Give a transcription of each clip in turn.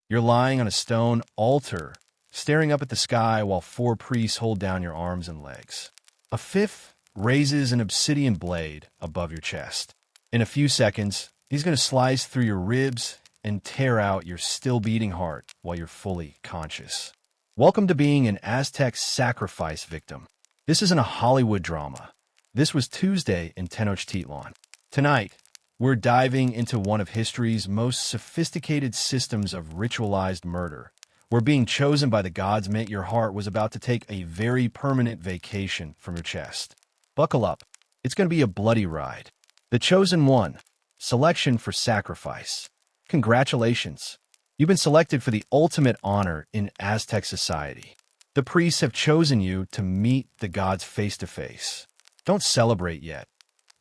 You're lying on a stone altar, staring up at the sky while four priests hold down your arms and legs. A fifth raises an obsidian blade above your chest. In a few seconds, he's going to slice through your ribs and tear out your still-beating heart while you're fully conscious. Welcome to being an Aztec sacrifice victim. This isn't a Hollywood drama. This was Tuesday in Tenochtitlan. Tonight, we're diving into one of history's most sophisticated systems of ritualized murder, where being chosen by the gods meant your heart was about to take a very permanent vacation from your chest. Buckle up. It's going to be a bloody ride. The Chosen One. Selection for sacrifice. Congratulations. You've been selected for the ultimate honor in Aztec society. The priests have chosen you to meet the gods face to face. Don't celebrate yet.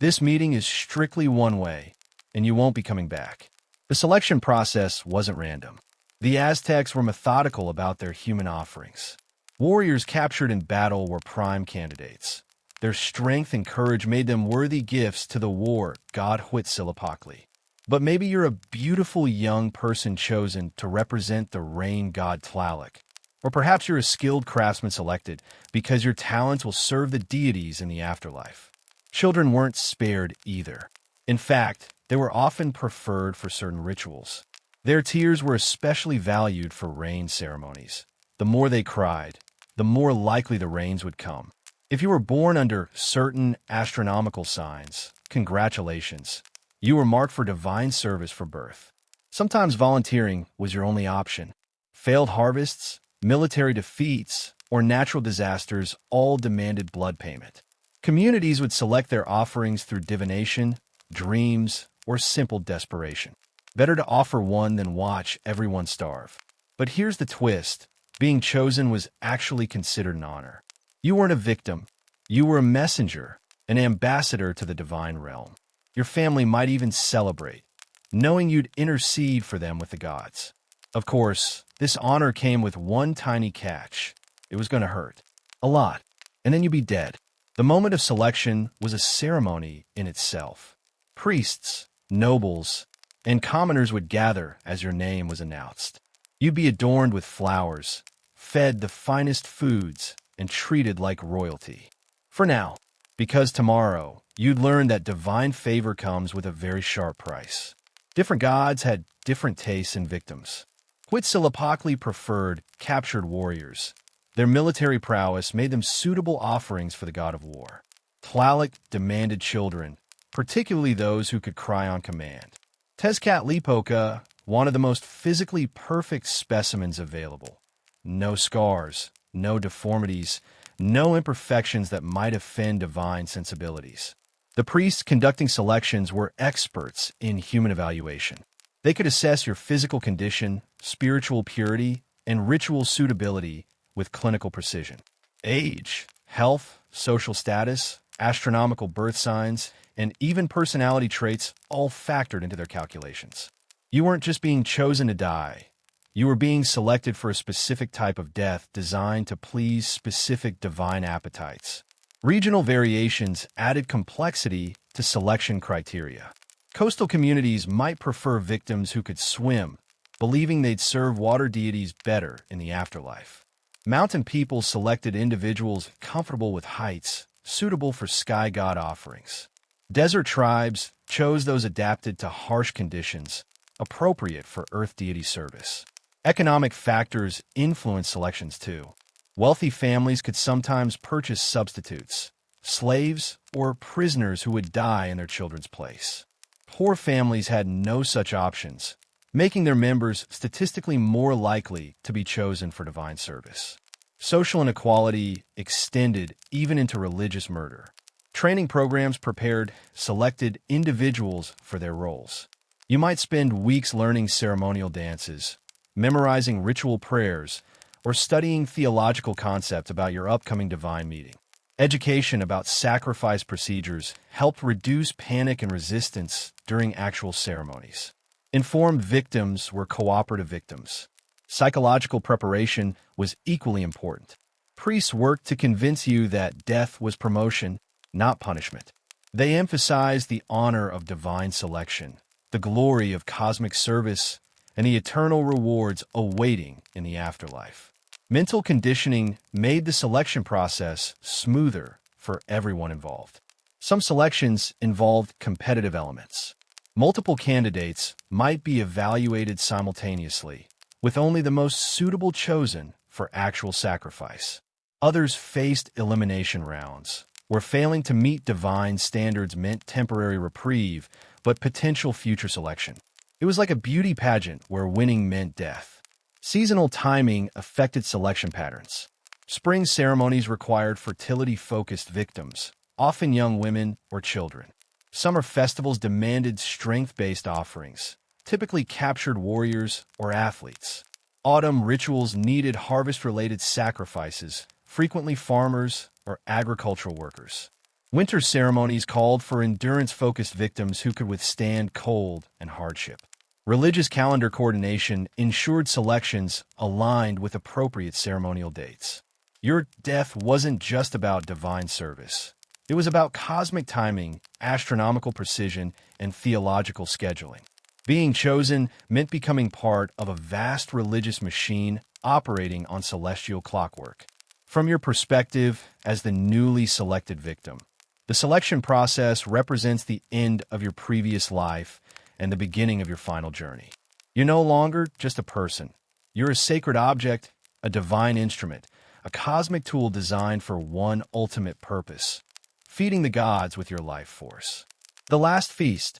This meeting is strictly one way, and you won't be coming back. The selection process wasn't random. The Aztecs were methodical about their human offerings. Warriors captured in battle were prime candidates. Their strength and courage made them worthy gifts to the war god Huitzilopochtli. But maybe you're a beautiful young person chosen to represent the rain god Tlaloc. Or perhaps you're a skilled craftsman selected because your talents will serve the deities in the afterlife. Children weren't spared either. In fact, they were often preferred for certain rituals. Their tears were especially valued for rain ceremonies. The more they cried, the more likely the rains would come. If you were born under certain astronomical signs, congratulations. You were marked for divine service for birth. Sometimes volunteering was your only option. Failed harvests, military defeats, or natural disasters all demanded blood payment. Communities would select their offerings through divination, dreams, or simple desperation. Better to offer one than watch everyone starve. But here's the twist. Being chosen was actually considered an honor. You weren't a victim. You were a messenger, an ambassador to the divine realm. Your family might even celebrate, knowing you'd intercede for them with the gods. Of course, this honor came with one tiny catch. It was going to hurt. A lot. And then you'd be dead. The moment of selection was a ceremony in itself. Priests, nobles, and commoners would gather as your name was announced. You'd be adorned with flowers, fed the finest foods, and treated like royalty. For now, because tomorrow, you'd learn that divine favor comes with a very sharp price. Different gods had different tastes in victims. Huitzilopochtli preferred captured warriors. Their military prowess made them suitable offerings for the god of war. Tlaloc demanded children, particularly those who could cry on command. Tezcatlipoca wanted the most physically perfect specimens available. No scars, no deformities, no imperfections that might offend divine sensibilities. The priests conducting selections were experts in human evaluation. They could assess your physical condition, spiritual purity, and ritual suitability with clinical precision. Age, health, social status, astronomical birth signs, and even personality traits all factored into their calculations. You weren't just being chosen to die. You were being selected for a specific type of death designed to please specific divine appetites. Regional variations added complexity to selection criteria. Coastal communities might prefer victims who could swim, believing they'd serve water deities better in the afterlife. Mountain people selected individuals comfortable with heights, suitable for sky god offerings. Desert tribes chose those adapted to harsh conditions, appropriate for earth deity service. Economic factors influenced selections too. Wealthy families could sometimes purchase substitutes, slaves, or prisoners who would die in their children's place. Poor families had no such options, making their members statistically more likely to be chosen for divine service. Social inequality extended even into religious murder. Training programs prepared selected individuals for their roles. You might spend weeks learning ceremonial dances, memorizing ritual prayers, or studying theological concepts about your upcoming divine meeting. Education about sacrifice procedures helped reduce panic and resistance during actual ceremonies. Informed victims were cooperative victims. Psychological preparation was equally important. Priests worked to convince you that death was promotion, not punishment. They emphasized the honor of divine selection, the glory of cosmic service, and the eternal rewards awaiting in the afterlife. Mental conditioning made the selection process smoother for everyone involved. Some selections involved competitive elements. Multiple candidates might be evaluated simultaneously, with only the most suitable chosen for actual sacrifice. Others faced elimination rounds, where failing to meet divine standards meant temporary reprieve, but potential future selection. It was like a beauty pageant where winning meant death. Seasonal timing affected selection patterns. Spring ceremonies required fertility-focused victims, often young women or children. Summer festivals demanded strength-based offerings, typically captured warriors or athletes. Autumn rituals needed harvest-related sacrifices, frequently farmers or agricultural workers. Winter ceremonies called for endurance-focused victims who could withstand cold and hardship. Religious calendar coordination ensured selections aligned with appropriate ceremonial dates. Your death wasn't just about divine service. It was about cosmic timing, astronomical precision, and theological scheduling. Being chosen meant becoming part of a vast religious machine operating on celestial clockwork. From your perspective as the newly selected victim, the selection process represents the end of your previous life and the beginning of your final journey. You're no longer just a person. You're a sacred object, a divine instrument, a cosmic tool designed for one ultimate purpose: feeding the gods with your life force. The Last Feast.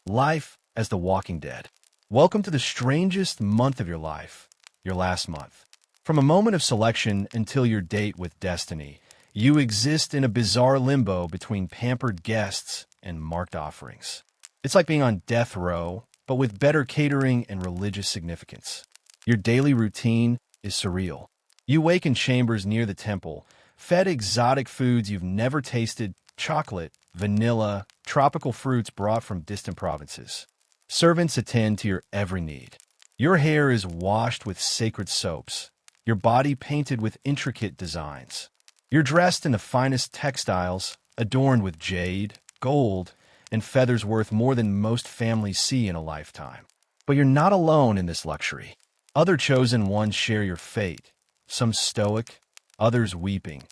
Life as the Walking Dead. Welcome to the strangest month of your life, your last month. From a moment of selection until your date with destiny, you exist in a bizarre limbo between pampered guests and marked offerings. It's like being on death row, but with better catering and religious significance. Your daily routine is surreal. You wake in chambers near the temple, fed exotic foods you've never tasted: chocolate, vanilla, tropical fruits brought from distant provinces. Servants attend to your every need. Your hair is washed with sacred soaps, your body painted with intricate designs. You're dressed in the finest textiles, adorned with jade, gold, and feathers worth more than most families see in a lifetime. But you're not alone in this luxury. Other chosen ones share your fate, some stoic, others weeping,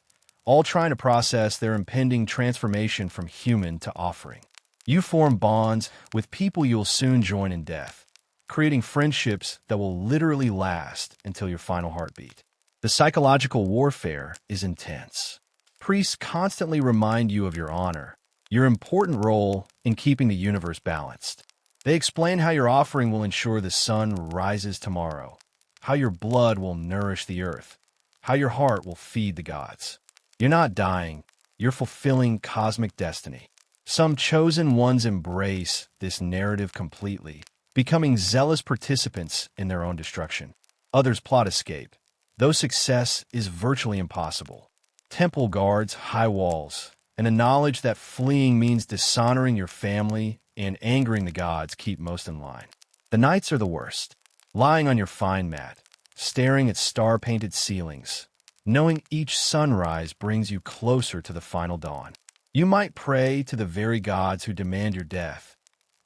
all trying to process their impending transformation from human to offering. You form bonds with people you'll soon join in death, creating friendships that will literally last until your final heartbeat. The psychological warfare is intense. Priests constantly remind you of your honor, your important role in keeping the universe balanced. They explain how your offering will ensure the sun rises tomorrow, how your blood will nourish the earth, how your heart will feed the gods. You're not dying, you're fulfilling cosmic destiny. Some chosen ones embrace this narrative completely, becoming zealous participants in their own destruction. Others plot escape, though success is virtually impossible. Temple guards high walls, and the knowledge that fleeing means dishonoring your family and angering the gods keep most in line. The nights are the worst. Lying on your fine mat, staring at star-painted ceilings, knowing each sunrise brings you closer to the final dawn. You might pray to the very gods who demand your death,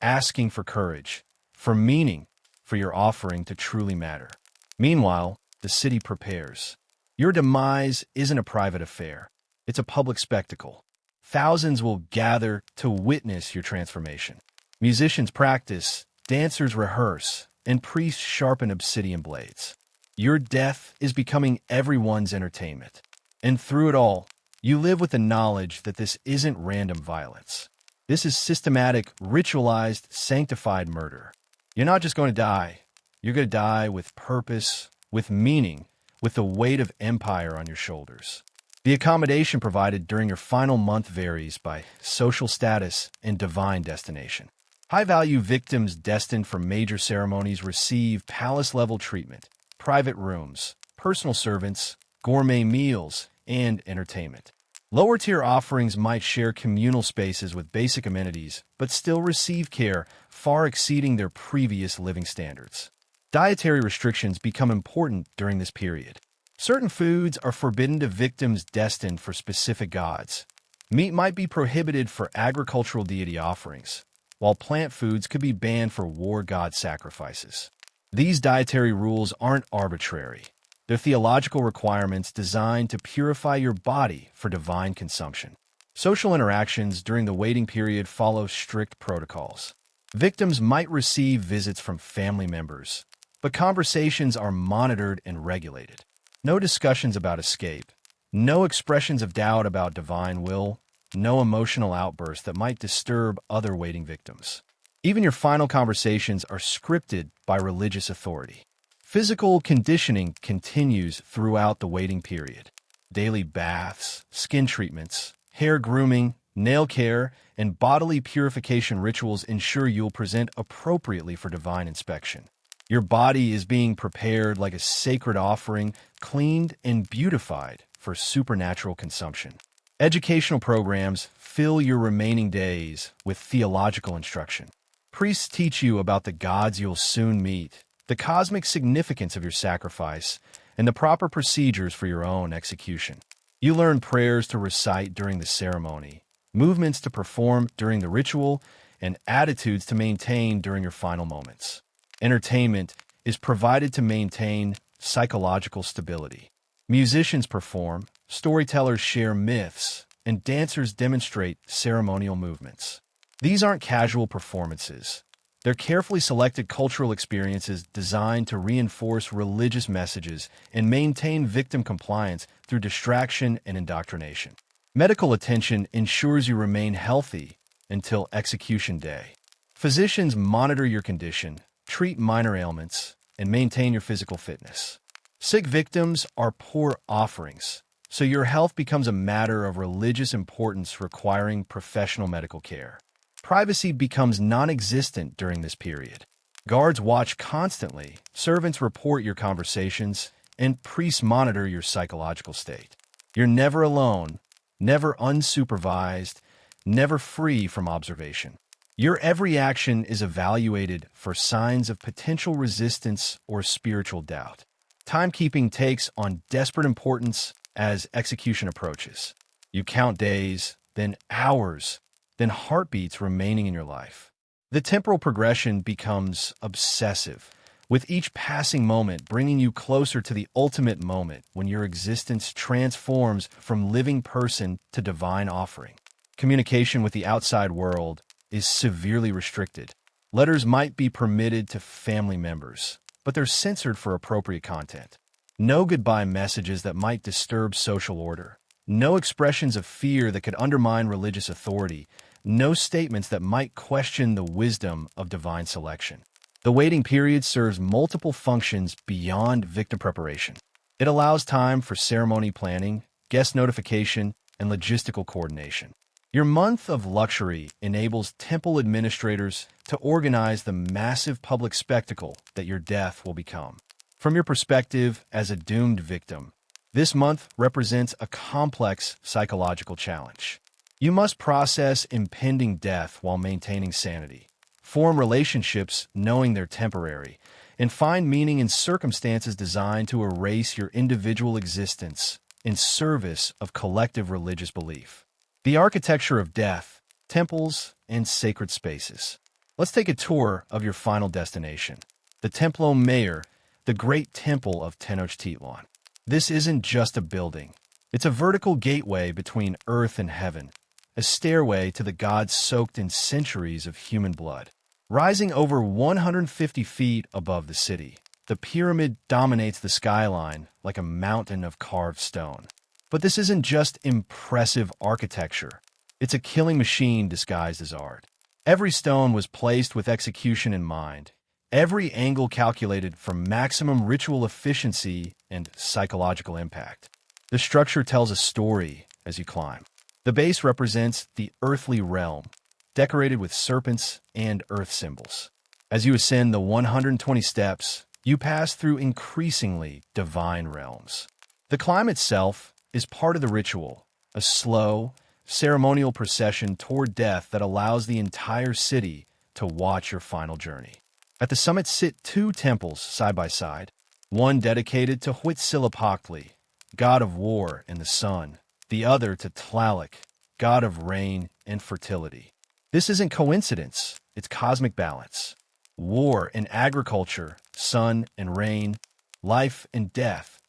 asking for courage, for meaning, for your offering to truly matter. Meanwhile, the city prepares. Your demise isn't a private affair. It's a public spectacle. Thousands will gather to witness your transformation. Musicians practice, dancers rehearse, and priests sharpen obsidian blades. Your death is becoming everyone's entertainment. And through it all, you live with the knowledge that this isn't random violence. This is systematic, ritualized, sanctified murder. You're not just going to die. You're going to die with purpose, with meaning, with the weight of empire on your shoulders. The accommodation provided during your final month varies by social status and divine destination. High-value victims destined for major ceremonies receive palace-level treatment, private rooms, personal servants, gourmet meals, and entertainment. Lower-tier offerings might share communal spaces with basic amenities, but still receive care far exceeding their previous living standards. Dietary restrictions become important during this period. Certain foods are forbidden to victims destined for specific gods. Meat might be prohibited for agricultural deity offerings, while plant foods could be banned for war god sacrifices. These dietary rules aren't arbitrary. They're theological requirements designed to purify your body for divine consumption. Social interactions during the waiting period follow strict protocols. Victims might receive visits from family members, but conversations are monitored and regulated. No discussions about escape, no expressions of doubt about divine will, no emotional outbursts that might disturb other waiting victims. Even your final conversations are scripted by religious authority. Physical conditioning continues throughout the waiting period. Daily baths, skin treatments, hair grooming, nail care, and bodily purification rituals ensure you'll present appropriately for divine inspection. Your body is being prepared like a sacred offering, cleaned and beautified for supernatural consumption. Educational programs fill your remaining days with theological instruction. Priests teach you about the gods you'll soon meet, the cosmic significance of your sacrifice, and the proper procedures for your own execution. You learn prayers to recite during the ceremony, movements to perform during the ritual, and attitudes to maintain during your final moments. Entertainment is provided to maintain psychological stability. Musicians perform, storytellers share myths, and dancers demonstrate ceremonial movements. These aren't casual performances. They're carefully selected cultural experiences designed to reinforce religious messages and maintain victim compliance through distraction and indoctrination. Medical attention ensures you remain healthy until execution day. Physicians monitor your condition, treat minor ailments, and maintain your physical fitness. Sick victims are poor offerings, so your health becomes a matter of religious importance requiring professional medical care. Privacy becomes non-existent during this period. Guards watch constantly, servants report your conversations, and priests monitor your psychological state. You're never alone, never unsupervised, never free from observation. Your every action is evaluated for signs of potential resistance or spiritual doubt. Timekeeping takes on desperate importance as execution approaches. You count days, then hours, then heartbeats remaining in your life. The temporal progression becomes obsessive, with each passing moment bringing you closer to the ultimate moment when your existence transforms from living person to divine offering. Communication with the outside world is severely restricted. Letters might be permitted to family members, but they're censored for appropriate content. No goodbye messages that might disturb social order. No expressions of fear that could undermine religious authority. No statements that might question the wisdom of divine selection. The waiting period serves multiple functions beyond victim preparation. It allows time for ceremony planning, guest notification, and logistical coordination. Your month of luxury enables temple administrators to organize the massive public spectacle that your death will become. From your perspective as a doomed victim, this month represents a complex psychological challenge. You must process impending death while maintaining sanity, form relationships knowing they're temporary, and find meaning in circumstances designed to erase your individual existence in service of collective religious belief. The architecture of death, temples, and sacred spaces. Let's take a tour of your final destination, the Templo Mayor, the great temple of Tenochtitlan. This isn't just a building. It's a vertical gateway between earth and heaven, a stairway to the gods soaked in centuries of human blood. Rising over 150 feet above the city, the pyramid dominates the skyline like a mountain of carved stone. But this isn't just impressive architecture. It's a killing machine disguised as art. Every stone was placed with execution in mind, every angle calculated for maximum ritual efficiency and psychological impact. The structure tells a story as you climb. The base represents the earthly realm, decorated with serpents and earth symbols. As you ascend the 120 steps, you pass through increasingly divine realms. The climb itself is part of the ritual, a slow, ceremonial procession toward death that allows the entire city to watch your final journey. At the summit sit two temples side by side, one dedicated to Huitzilopochtli, god of war and the sun, the other to Tlaloc, god of rain and fertility. This isn't coincidence, it's cosmic balance. war and agriculture, sun and rain, life and death,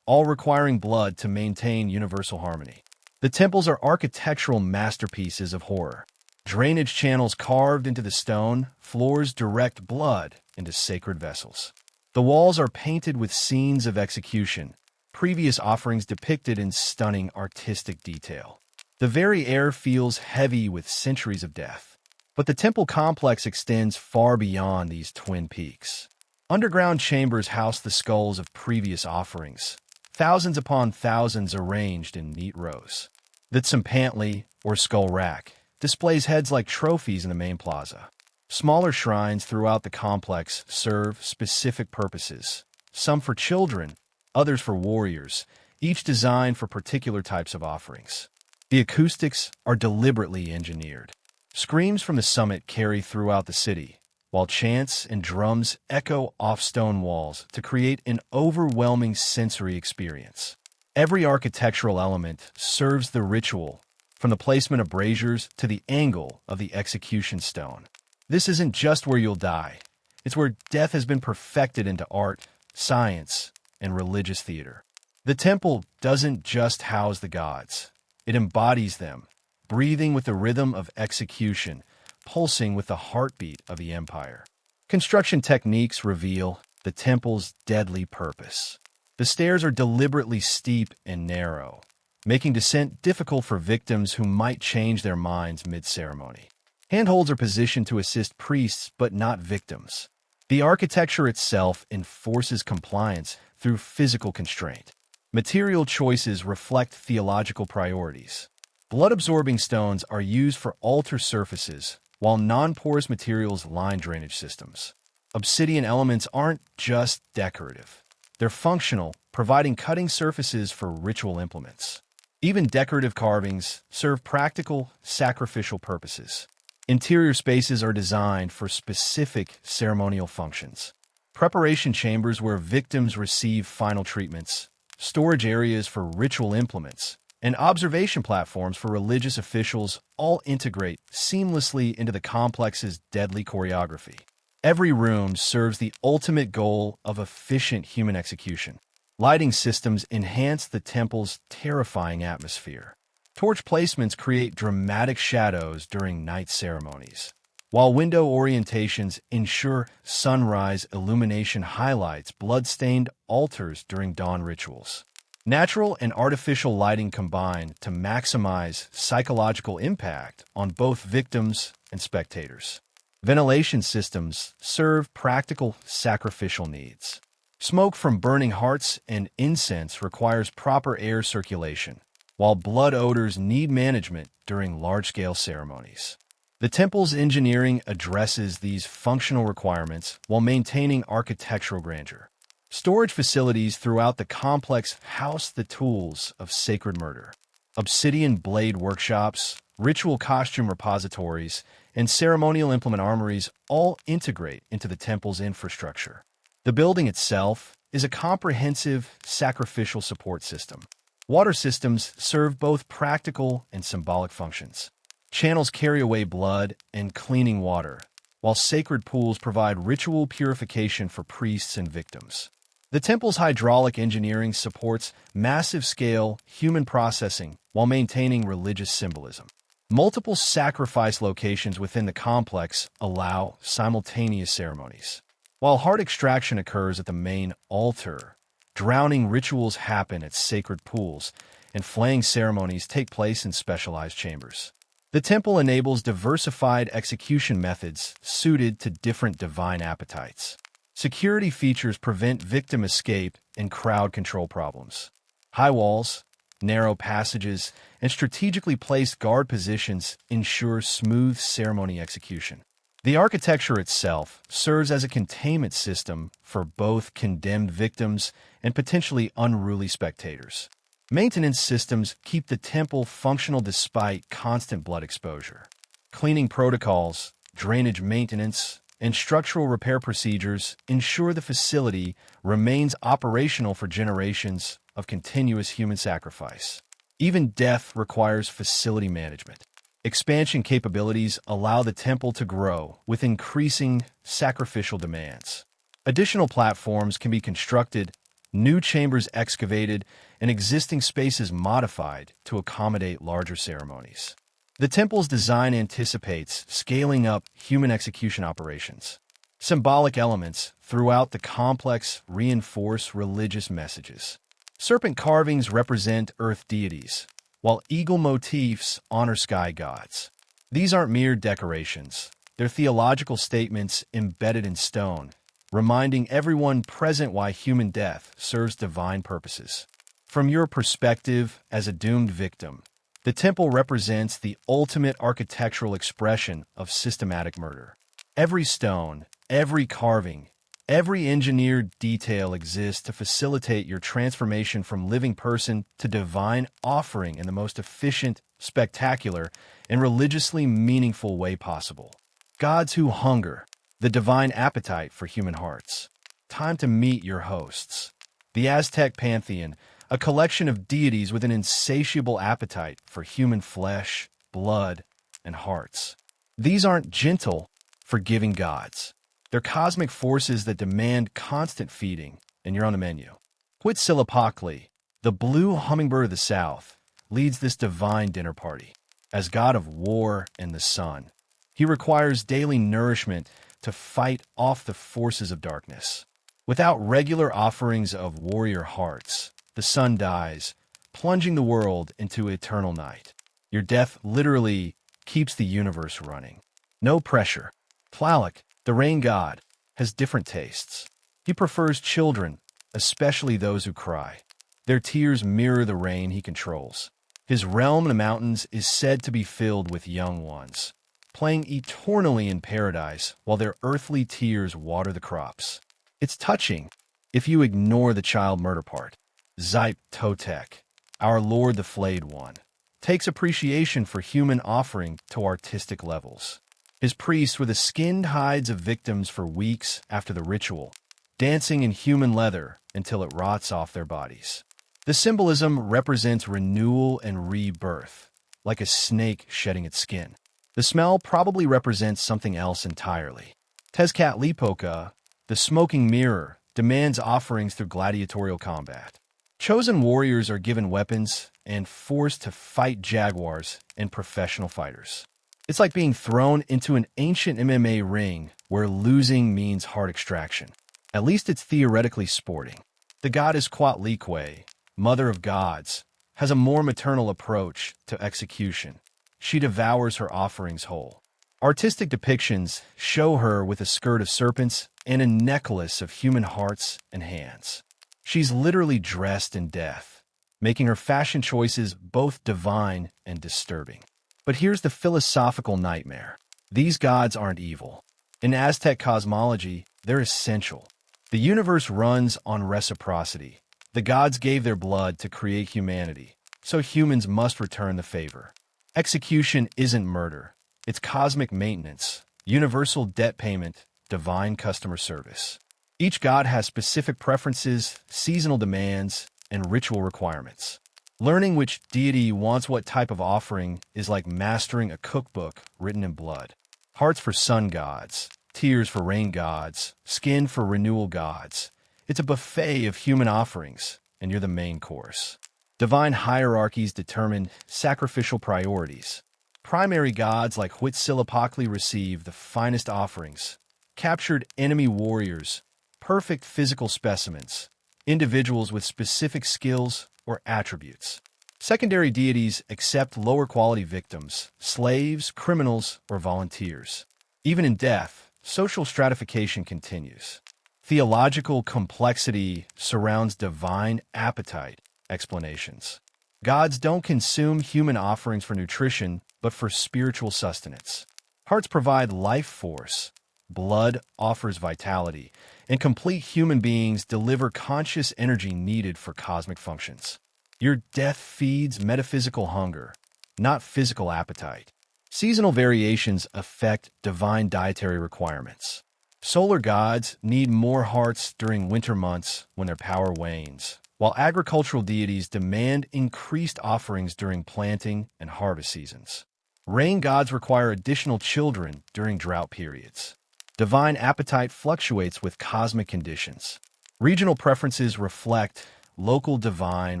all requiring blood to maintain universal harmony. The temples are architectural masterpieces of horror. Drainage channels carved into the stone, floors direct blood into sacred vessels. The walls are painted with scenes of execution, previous offerings depicted in stunning artistic detail. The very air feels heavy with centuries of death. But the temple complex extends far beyond these twin peaks. Underground chambers house the skulls of previous offerings, thousands upon thousands arranged in neat rows. The tsampantli, or skull rack, displays heads like trophies in the main plaza. Smaller shrines throughout the complex serve specific purposes, some for children, others for warriors, each designed for particular types of offerings. The acoustics are deliberately engineered. Screams from the summit carry throughout the city, while chants and drums echo off stone walls to create an overwhelming sensory experience. Every architectural element serves the ritual, from the placement of braziers to the angle of the execution stone. This isn't just where you'll die. It's where death has been perfected into art, science, and religious theater. The temple doesn't just house the gods. It embodies them, breathing with the rhythm of execution, pulsing with the heartbeat of the empire. Construction techniques reveal the temple's deadly purpose. The stairs are deliberately steep and narrow, making descent difficult for victims who might change their minds mid-ceremony. Handholds are positioned to assist priests but not victims. The architecture itself enforces compliance through physical constraint. Material choices reflect theological priorities. Blood-absorbing stones are used for altar surfaces, while non-porous materials line drainage systems. Obsidian elements aren't just decorative. They're functional, providing cutting surfaces for ritual implements. Even decorative carvings serve practical, sacrificial purposes. Interior spaces are designed for specific ceremonial functions. Preparation chambers where victims receive final treatments, storage areas for ritual implements, and observation platforms for religious officials all integrate seamlessly into the complex's deadly choreography. Every room serves the ultimate goal of efficient human execution. Lighting systems enhance the temple's terrifying atmosphere. Torch placements create dramatic shadows during night ceremonies, while window orientations ensure sunrise illumination highlights blood-stained altars during dawn rituals. Natural and artificial lighting combine to maximize psychological impact on both victims and spectators. Ventilation systems serve practical sacrificial needs. Smoke from burning hearts and incense requires proper air circulation, while blood odors need management during large-scale ceremonies. The temple's engineering addresses these functional requirements while maintaining architectural grandeur. Storage facilities throughout the complex house the tools of sacred murder. Obsidian blade workshops, ritual costume repositories, and ceremonial implement armories all integrate into the temple's infrastructure. The building itself is a comprehensive sacrificial support system. Water systems serve both practical and symbolic functions. Channels carry away blood and cleaning water, while sacred pools provide ritual purification for priests and victims. The temple's hydraulic engineering supports massive-scale human processing while maintaining religious symbolism. Multiple sacrifice locations within the complex allow simultaneous ceremonies. While heart extraction occurs at the main altar, drowning rituals happen at sacred pools, and flaying ceremonies take place in specialized chambers. The temple enables diversified execution methods suited to different divine appetites. Security features prevent victim escape and crowd control problems. High walls, narrow passages, and strategically placed guard positions ensure smooth ceremony execution. The architecture itself serves as a containment system for both condemned victims and potentially unruly spectators. Maintenance systems keep the temple functional despite constant blood exposure. Cleaning protocols, drainage maintenance, and structural repair procedures ensure the facility remains operational for generations of continuous human sacrifice. Even death requires facility management. Expansion capabilities allow the temple to grow with increasing sacrificial demands. Additional platforms can be constructed, new chambers excavated, and existing spaces modified to accommodate larger ceremonies. The temple's design anticipates scaling up human execution operations. Symbolic elements throughout the complex reinforce religious messages. Serpent carvings represent earth deities, while eagle motifs honor sky gods. These aren't mere decorations. They're theological statements embedded in stone, reminding everyone present why human death serves divine purposes. From your perspective as a doomed victim, the temple represents the ultimate architectural expression of systematic murder. Every stone, every carving, every engineered detail exists to facilitate your transformation from living person to divine offering in the most efficient, spectacular, and religiously meaningful way possible. Gods who hunger, the divine appetite for human hearts. Time to meet your hosts. The Aztec pantheon, a collection of deities with an insatiable appetite for human flesh, blood, and hearts. These aren't gentle, forgiving gods. They're cosmic forces that demand constant feeding, and you're on the menu. Huitzilopochtli, the blue hummingbird of the south, leads this divine dinner party. As god of war and the sun, he requires daily nourishment to fight off the forces of darkness. Without regular offerings of warrior hearts, the sun dies, plunging the world into eternal night. Your death literally keeps the universe running. No pressure. Tlaloc, the rain god, has different tastes. He prefers children, especially those who cry. Their tears mirror the rain he controls. His realm in the mountains is said to be filled with young ones, playing eternally in paradise while their earthly tears water the crops. It's touching if you ignore the child murder part. Zip Totec, our Lord the Flayed One, takes appreciation for human offering to artistic levels. His priests were the skinned hides of victims for weeks after the ritual, dancing in human leather until it rots off their bodies. The symbolism represents renewal and rebirth, like a snake shedding its skin. The smell probably represents something else entirely. Tezcatlipoca, the smoking mirror, demands offerings through gladiatorial combat. Chosen warriors are given weapons and forced to fight jaguars and professional fighters. It's like being thrown into an ancient MMA ring where losing means heart extraction. At least it's theoretically sporting. The goddess Coatlicue, mother of gods, has a more maternal approach to execution. She devours her offerings whole. Artistic depictions show her with a skirt of serpents and a necklace of human hearts and hands. She's literally dressed in death, making her fashion choices both divine and disturbing. But here's the philosophical nightmare. These gods aren't evil. In Aztec cosmology, they're essential. The universe runs on reciprocity. The gods gave their blood to create humanity, so humans must return the favor. Execution isn't murder. It's cosmic maintenance, universal debt payment, divine customer service. Each god has specific preferences, seasonal demands, and ritual requirements. Learning which deity wants what type of offering is like mastering a cookbook written in blood. Hearts for sun gods, tears for rain gods, skin for renewal gods. It's a buffet of human offerings, and you're the main course. Divine hierarchies determine sacrificial priorities. Primary gods like Huitzilopochtli receive the finest offerings. Captured enemy warriors, perfect physical specimens, individuals with specific skills or attributes. Secondary deities accept lower quality victims, slaves, criminals, or volunteers. Even in death, social stratification continues. Theological complexity surrounds divine appetite explanations. Gods don't consume human offerings for nutrition, but for spiritual sustenance. Hearts provide life force. Blood offers vitality, and complete human beings deliver conscious energy needed for cosmic functions. Your death feeds metaphysical hunger, not physical appetite. Seasonal variations affect divine dietary requirements. Solar gods need more hearts during winter months when their power wanes, while agricultural deities demand increased offerings during planting and harvest seasons. Rain gods require additional children during drought periods. Divine appetite fluctuates with cosmic conditions. Regional preferences reflect local divine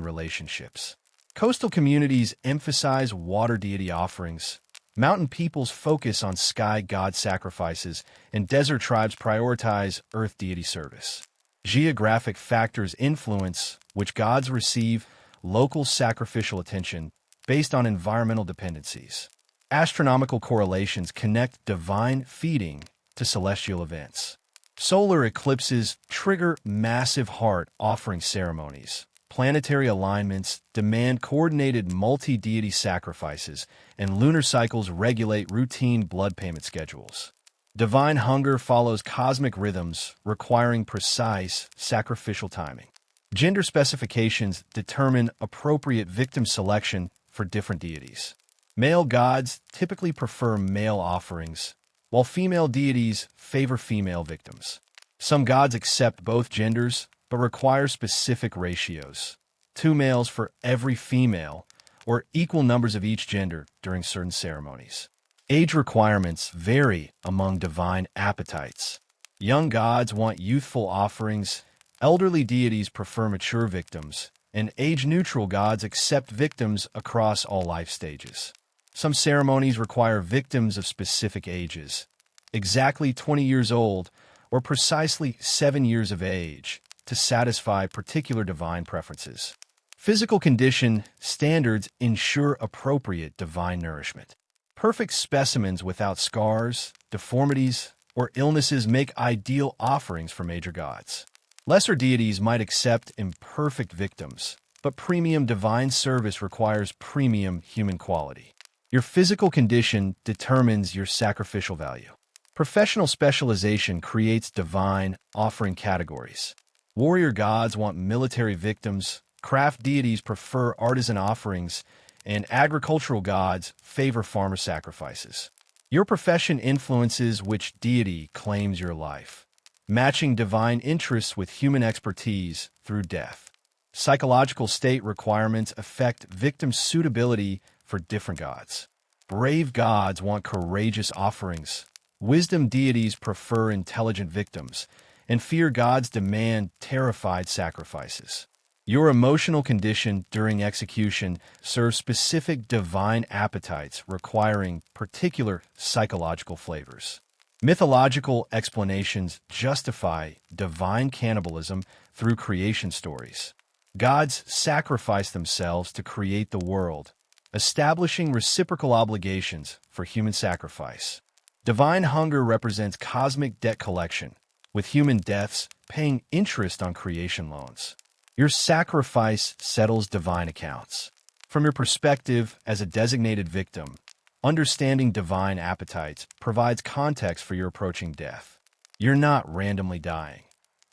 relationships. Coastal communities emphasize water deity offerings. Mountain peoples focus on sky god sacrifices, and desert tribes prioritize earth deity service. Geographic factors influence which gods receive local sacrificial attention based on environmental dependencies. Astronomical correlations connect divine feeding to celestial events. Solar eclipses trigger massive heart offering ceremonies. Planetary alignments demand coordinated multi-deity sacrifices, and lunar cycles regulate routine blood payment schedules. Divine hunger follows cosmic rhythms, requiring precise sacrificial timing. Gender specifications determine appropriate victim selection for different deities. Male gods typically prefer male offerings, while female deities favor female victims. Some gods accept both genders, but require specific ratios: 2 males for every female, or equal numbers of each gender during certain ceremonies. Age requirements vary among divine appetites. Young gods want youthful offerings, elderly deities prefer mature victims, and age-neutral gods accept victims across all life stages. Some ceremonies require victims of specific ages, exactly 20 years old or precisely 7 years of age, to satisfy particular divine preferences. Physical condition standards ensure appropriate divine nourishment. Perfect specimens without scars, deformities, or illnesses make ideal offerings for major gods. Lesser deities might accept imperfect victims, but premium divine service requires premium human quality. Your physical condition determines your sacrificial value. Professional specialization creates divine offering categories. Warrior gods want military victims, craft deities prefer artisan offerings, and agricultural gods favor farmer sacrifices. Your profession influences which deity claims your life, matching divine interests with human expertise through death. Psychological state requirements affect victim suitability for different gods. Brave gods want courageous offerings. Wisdom deities prefer intelligent victims, and fear gods demand terrified sacrifices. Your emotional condition during execution serves specific divine appetites requiring particular psychological flavors. Mythological explanations justify divine cannibalism through creation stories. Gods sacrifice themselves to create the world, establishing reciprocal obligations for human sacrifice. Divine hunger represents cosmic debt collection, with human deaths paying interest on creation loans. Your sacrifice settles divine accounts. From your perspective as a designated victim, understanding divine appetites provides context for your approaching death. You're not randomly dying.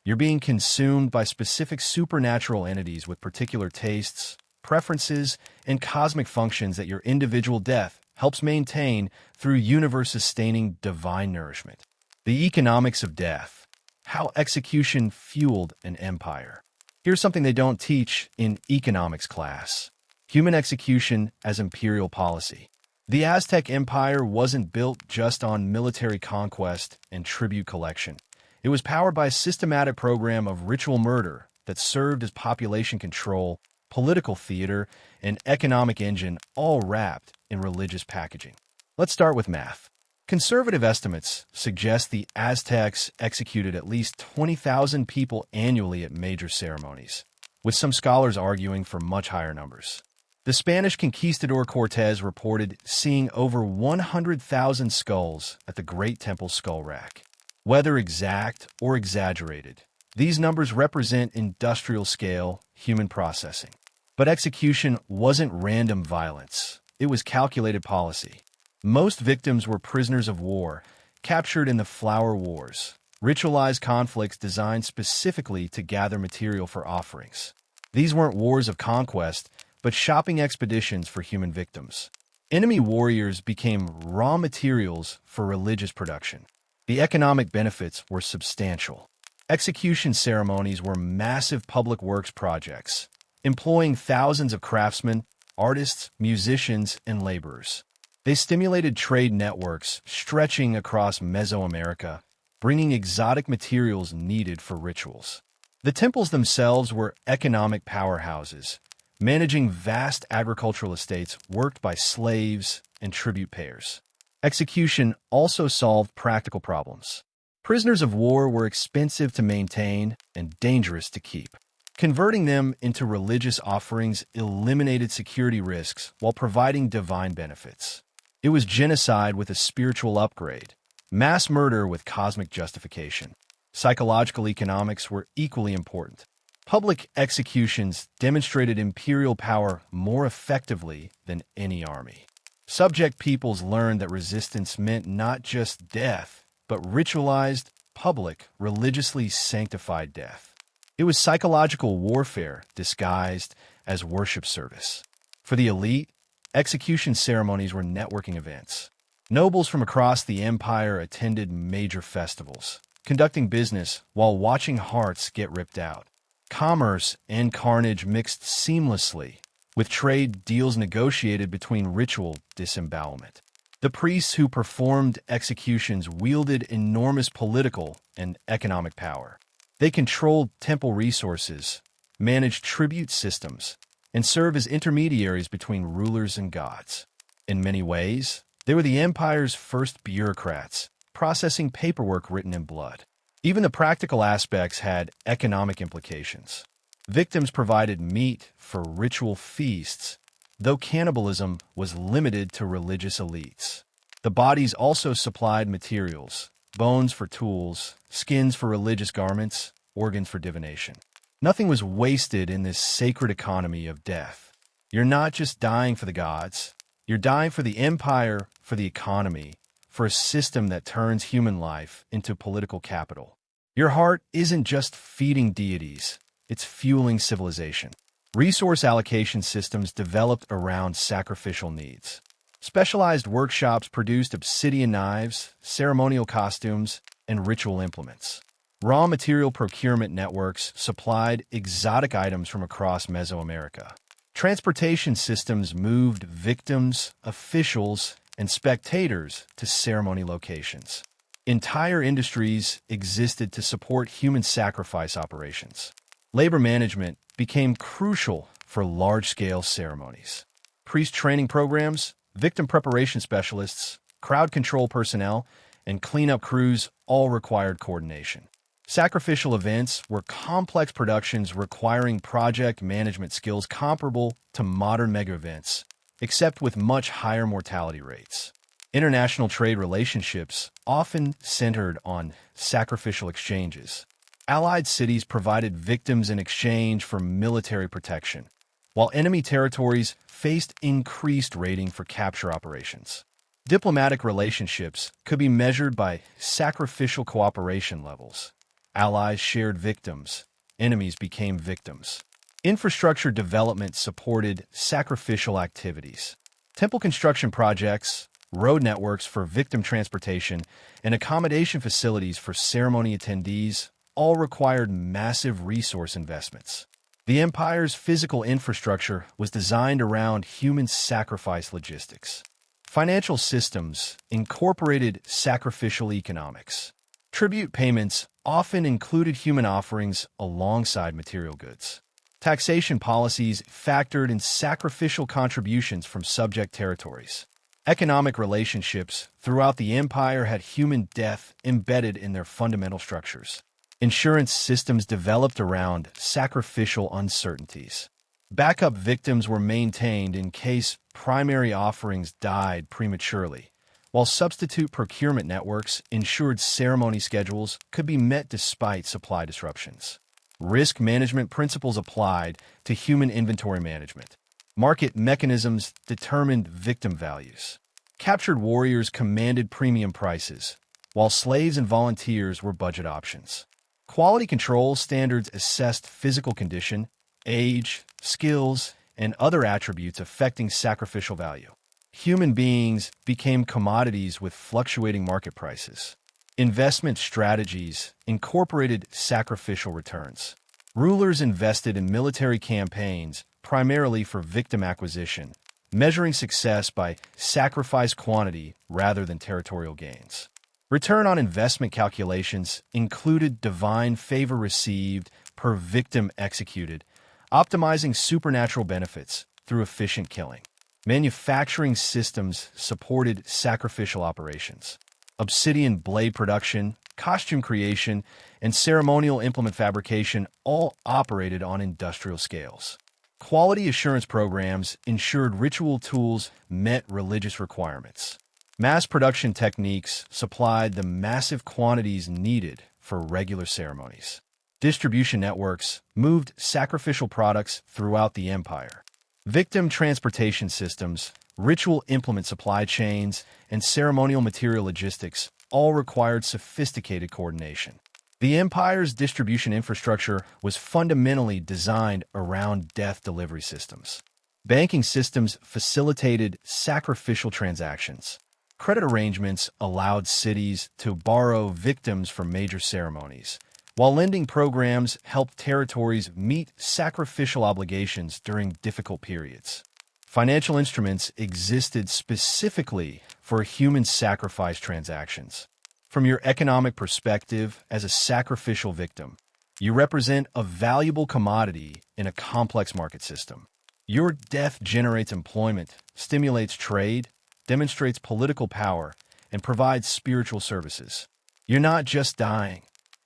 You're being consumed by specific supernatural entities with particular tastes, preferences, and cosmic functions that your individual death helps maintain through universe-sustaining divine nourishment. The economics of death. How execution fueled an empire. Here's something they don't teach in economics class. Human execution as imperial policy. The Aztec Empire wasn't built just on military conquest and tribute collection. It was powered by a systematic program of ritual murder that served as population control, political theater, and economic engine, all wrapped in religious packaging. Let's start with math. Conservative estimates suggest the Aztecs executed at least 20,000 people annually at major ceremonies, with some scholars arguing for much higher numbers. The Spanish conquistador Cortés reported seeing over 100,000 skulls at the Great Temple skull rack. Whether exact or exaggerated, these numbers represent industrial-scale human processing. But execution wasn't random violence. It was calculated policy. Most victims were prisoners of war, captured in the Flower Wars, ritualized conflicts designed specifically to gather material for offerings. These weren't wars of conquest, but shopping expeditions for human victims. Enemy warriors became raw materials for religious production. The economic benefits were substantial. Execution ceremonies were massive public works projects, employing thousands of craftsmen, artists, musicians, and laborers. They stimulated trade networks stretching across Mesoamerica, bringing exotic materials needed for rituals. The temples themselves were economic powerhouses, managing vast agricultural estates worked by slaves and tribute payers. Execution also solved practical problems. Prisoners of war were expensive to maintain and dangerous to keep. Converting them into religious offerings eliminated security risks while providing divine benefits. It was genocide with a spiritual upgrade, mass murder with cosmic justification. Psychological economics were equally important. Public executions demonstrated imperial power more effectively than any army. Subject peoples learned that resistance meant not just death, but ritualized, public, religiously sanctified death. It was psychological warfare disguised as worship service. For the elite, execution ceremonies were networking events. Nobles from across the empire attended major festivals, conducting business while watching hearts get ripped out. Commerce and carnage mixed seamlessly, with trade deals negotiated between ritual disembowelment. The priests who performed executions wielded enormous political and economic power. They controlled temple resources, managed tribute systems, and served as intermediaries between rulers and gods. In many ways, they were the empire's first bureaucrats, processing paperwork written in blood. Even the practical aspects had economic implications. Victims provided meat for ritual feasts, though cannibalism was limited to religious elites. The bodies also supplied materials, bones for tools, skins for religious garments, organs for divination. Nothing was wasted in this sacred economy of death. You're not just dying for the gods, you're dying for the empire, for the economy, for a system that turns human life into political capital. Your heart isn't just feeding deities, it's fueling civilization. Resource allocation systems developed around sacrificial needs. Specialized workshops produced obsidian knives, ceremonial costumes, and ritual implements. Raw material procurement networks supplied exotic items from across Mesoamerica. Transportation systems moved victims, officials, and spectators to ceremony locations. Entire industries existed to support human sacrifice operations. Labor management became crucial for large-scale ceremonies. Priest training programs, victim preparation specialists, crowd control personnel, and cleanup crews all required coordination. Sacrificial events were complex productions requiring project management skills comparable to modern mega-events, except with much higher mortality rates. International trade relationships often centered on sacrificial exchanges. Allied cities provided victims in exchange for military protection, while enemy territories faced increased raiding for capture operations. Diplomatic relationships could be measured by sacrificial cooperation levels. Allies shared victims, enemies became victims. Infrastructure development supported sacrificial activities. Temple construction projects, road networks for victim transportation, and accommodation facilities for ceremony attendees all required massive resource investments. The empire's physical infrastructure was designed around human sacrifice logistics. Financial systems incorporated sacrificial economics. Tribute payments often included human offerings alongside material goods. Taxation policies factored in sacrificial contributions from subject territories. Economic relationships throughout the empire had human death embedded in their fundamental structures. Insurance systems developed around sacrificial uncertainties. Backup victims were maintained in case primary offerings died prematurely, while substitute procurement networks ensured ceremony schedules could be met despite supply disruptions. Risk management principles applied to human inventory management. Market mechanisms determined victim values. Captured warriors commanded premium prices, while slaves and volunteers were budget options. Quality control standards assessed physical condition, age, skills, and other attributes affecting sacrificial value. Human beings became commodities with fluctuating market prices. Investment strategies incorporated sacrificial returns. Rulers invested in military campaigns primarily for victim acquisition, measuring success by sacrifice quantity rather than territorial gains. Return on investment calculations included divine favor received per victim executed, optimizing supernatural benefits through efficient killing. Manufacturing systems supported sacrificial operations. Obsidian blade production, costume creation, and ceremonial implement fabrication all operated on industrial scales. Quality assurance programs ensured ritual tools met religious requirements. Mass production techniques supplied the massive quantities needed for regular ceremonies. Distribution networks moved sacrificial products throughout the empire. Victim transportation systems, ritual implement supply chains, and ceremonial material logistics all required sophisticated coordination. The empire's distribution infrastructure was fundamentally designed around death delivery systems. Banking systems facilitated sacrificial transactions. Credit arrangements allowed cities to borrow victims for major ceremonies, while lending programs helped territories meet sacrificial obligations during difficult periods. Financial instruments existed specifically for human sacrifice transactions. From your economic perspective as a sacrificial victim, you represent a valuable commodity in a complex market system. Your death generates employment, stimulates trade, demonstrates political power, and provides spiritual services. You're not just dying.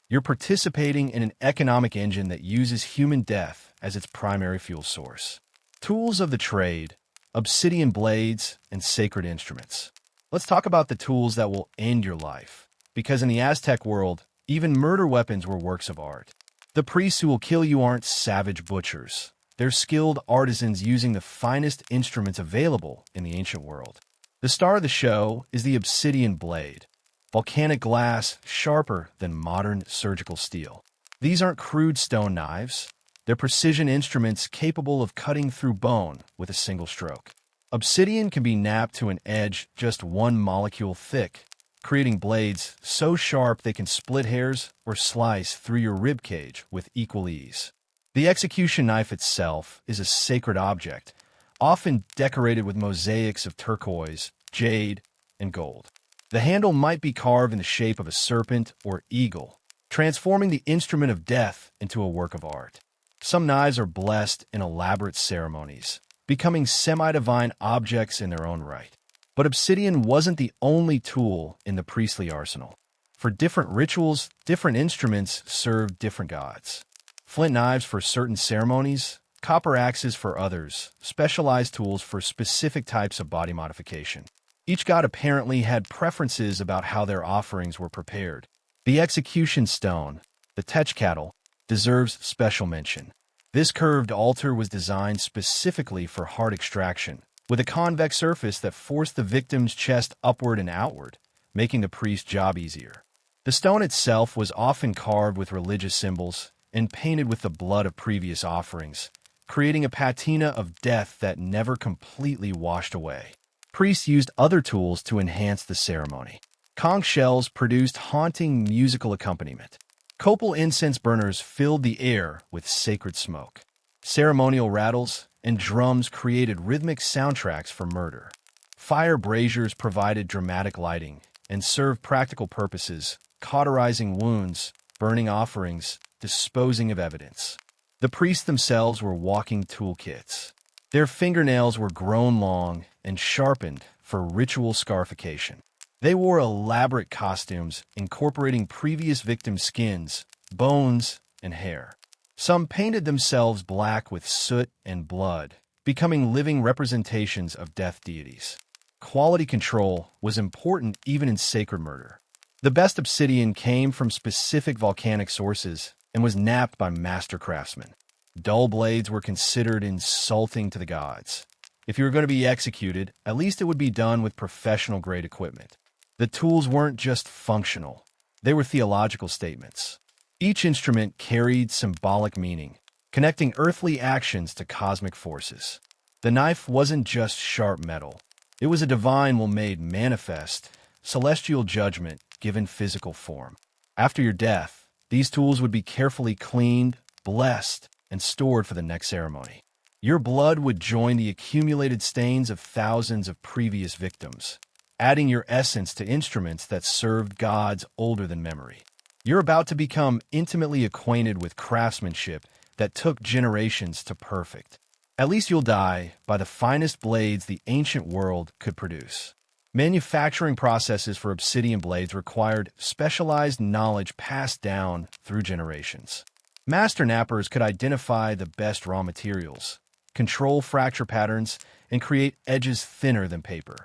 You're participating in an economic engine that uses human death as its primary fuel source. Tools of the trade, obsidian blades, and sacred instruments. Let's talk about the tools that will end your life, because in the Aztec world, even murder weapons were works of art. The priests who will kill you aren't savage butchers. They're skilled artisans using the finest instruments available in the ancient world. The star of the show is the obsidian blade, volcanic glass sharper than modern surgical steel. These aren't crude stone knives. They're precision instruments capable of cutting through bone with a single stroke. Obsidian can be knapped to an edge just one molecule thick, creating blades so sharp they can split hairs or slice through your rib cage with equal ease. The execution knife itself is a sacred object, often decorated with mosaics of turquoise, jade, and gold. The handle might be carved in the shape of a serpent or eagle, transforming the instrument of death into a work of art. Some knives are blessed in elaborate ceremonies, becoming semi-divine objects in their own right. But obsidian wasn't the only tool in the priestly arsenal. For different rituals, different instruments served different gods. Flint knives for certain ceremonies, copper axes for others, specialized tools for specific types of body modification. Each god apparently had preferences about how their offerings were prepared. The execution stone, the techcatl, deserves special mention. This curved altar was designed specifically for heart extraction, with a convex surface that forced the victim's chest upward and outward, making the priest's job easier. The stone itself was often carved with religious symbols and painted with the blood of previous offerings, creating a patina of death that never completely washed away. Priests used other tools to enhance the ceremony. Conch shells produced haunting musical accompaniment. Copal incense burners filled the air with sacred smoke. Ceremonial rattles and drums created rhythmic soundtracks for murder. Fire braziers provided dramatic lighting and served practical purposes, cauterizing wounds, burning offerings, disposing of evidence. The priests themselves were walking toolkits. Their fingernails were grown long and sharpened for ritual scarification. They wore elaborate costumes incorporating previous victims' skins, bones, and hair. Some painted themselves black with soot and blood, becoming living representations of death deities. Quality control was important even in sacred murder. The best obsidian came from specific volcanic sources and was knapped by master craftsmen. Dull blades were considered insulting to the gods. If you were going to be executed, at least it would be done with professional-grade equipment. The tools weren't just functional. They were theological statements. Each instrument carried symbolic meaning, connecting earthly actions to cosmic forces. The knife wasn't just sharp metal. It was a divine will made manifest, celestial judgment given physical form. After your death, these tools would be carefully cleaned, blessed, and stored for the next ceremony. Your blood would join the accumulated stains of thousands of previous victims, adding your essence to instruments that served gods older than memory. You're about to become intimately acquainted with craftsmanship that took generations to perfect. At least you'll die by the finest blades the ancient world could produce. Manufacturing processes for obsidian blades required specialized knowledge passed down through generations. Master knappers could identify the best raw materials, control fracture patterns, and create edges thinner than paper.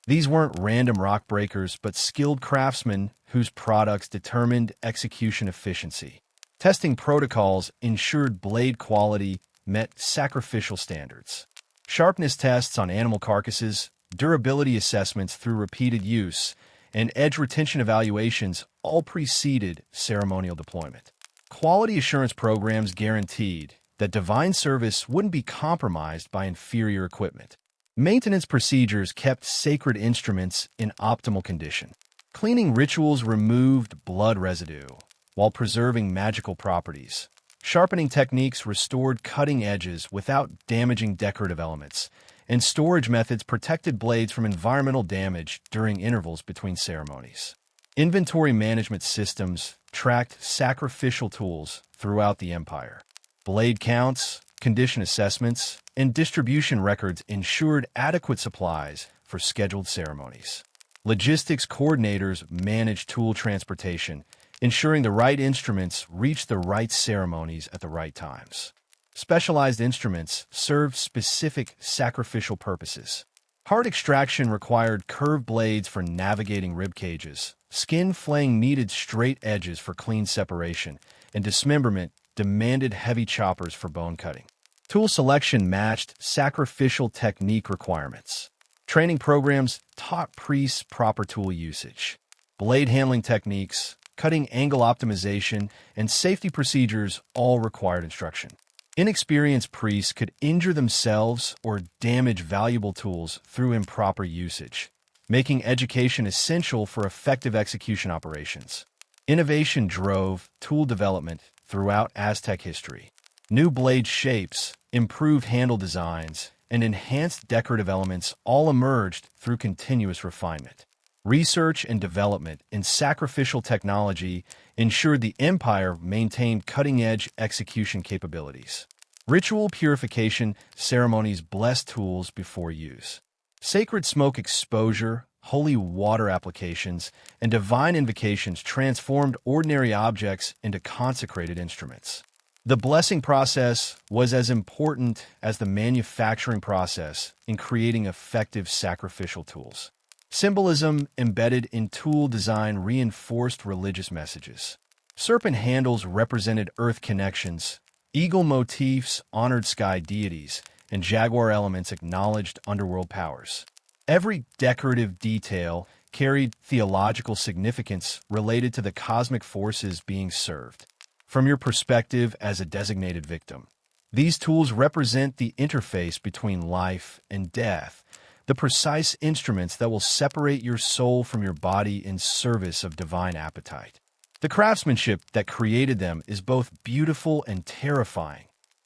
These weren't random rock breakers, but skilled craftsmen whose products determined execution efficiency. Testing protocols ensured blade quality met sacrificial standards. Sharpness tests on animal carcasses, durability assessments through repeated use, and edge retention evaluations all preceded ceremonial deployment. Quality assurance programs guaranteed that divine service wouldn't be compromised by inferior equipment. Maintenance procedures kept sacred instruments in optimal condition. Cleaning rituals removed blood residue while preserving magical properties. Sharpening techniques restored cutting edges without damaging decorative elements, and storage methods protected blades from environmental damage during intervals between ceremonies. Inventory management systems tracked sacrificial tools throughout the empire. Blade counts, condition assessments, and distribution records ensured adequate supplies for scheduled ceremonies. Logistics coordinators managed tool transportation, ensuring the right instruments reached the right ceremonies at the right times. Specialized instruments served specific sacrificial purposes. Heart extraction required curved blades for navigating rib cages. Skin flaying needed straight edges for clean separation, and dismemberment demanded heavy choppers for bone cutting. Tool selection matched sacrificial technique requirements. Training programs taught priests proper tool usage. Blade handling techniques, cutting angle optimization, and safety procedures all required instruction. Inexperienced priests could injure themselves or damage valuable tools through improper usage, making education essential for effective execution operations. Innovation drove tool development throughout Aztec history. New blade shapes, improved handle designs, and enhanced decorative elements all emerged through continuous refinement. Research and development in sacrificial technology ensured the empire maintained cutting-edge execution capabilities. Ritual purification ceremonies blessed tools before use. Sacred smoke exposure, holy water applications, and divine invocations transformed ordinary objects into consecrated instruments. The blessing process was as important as the manufacturing process in creating effective sacrificial tools. Symbolism embedded in tool design reinforced religious messages. Serpent handles represented earth connections, eagle motifs honored sky deities, and jaguar elements acknowledged underworld powers. Every decorative detail carried theological significance related to the cosmic forces being served. From your perspective as a designated victim, these tools represent the interface between life and death, the precise instruments that will separate your soul from your body in service of divine appetite. The craftsmanship that created them is both beautiful and terrifying.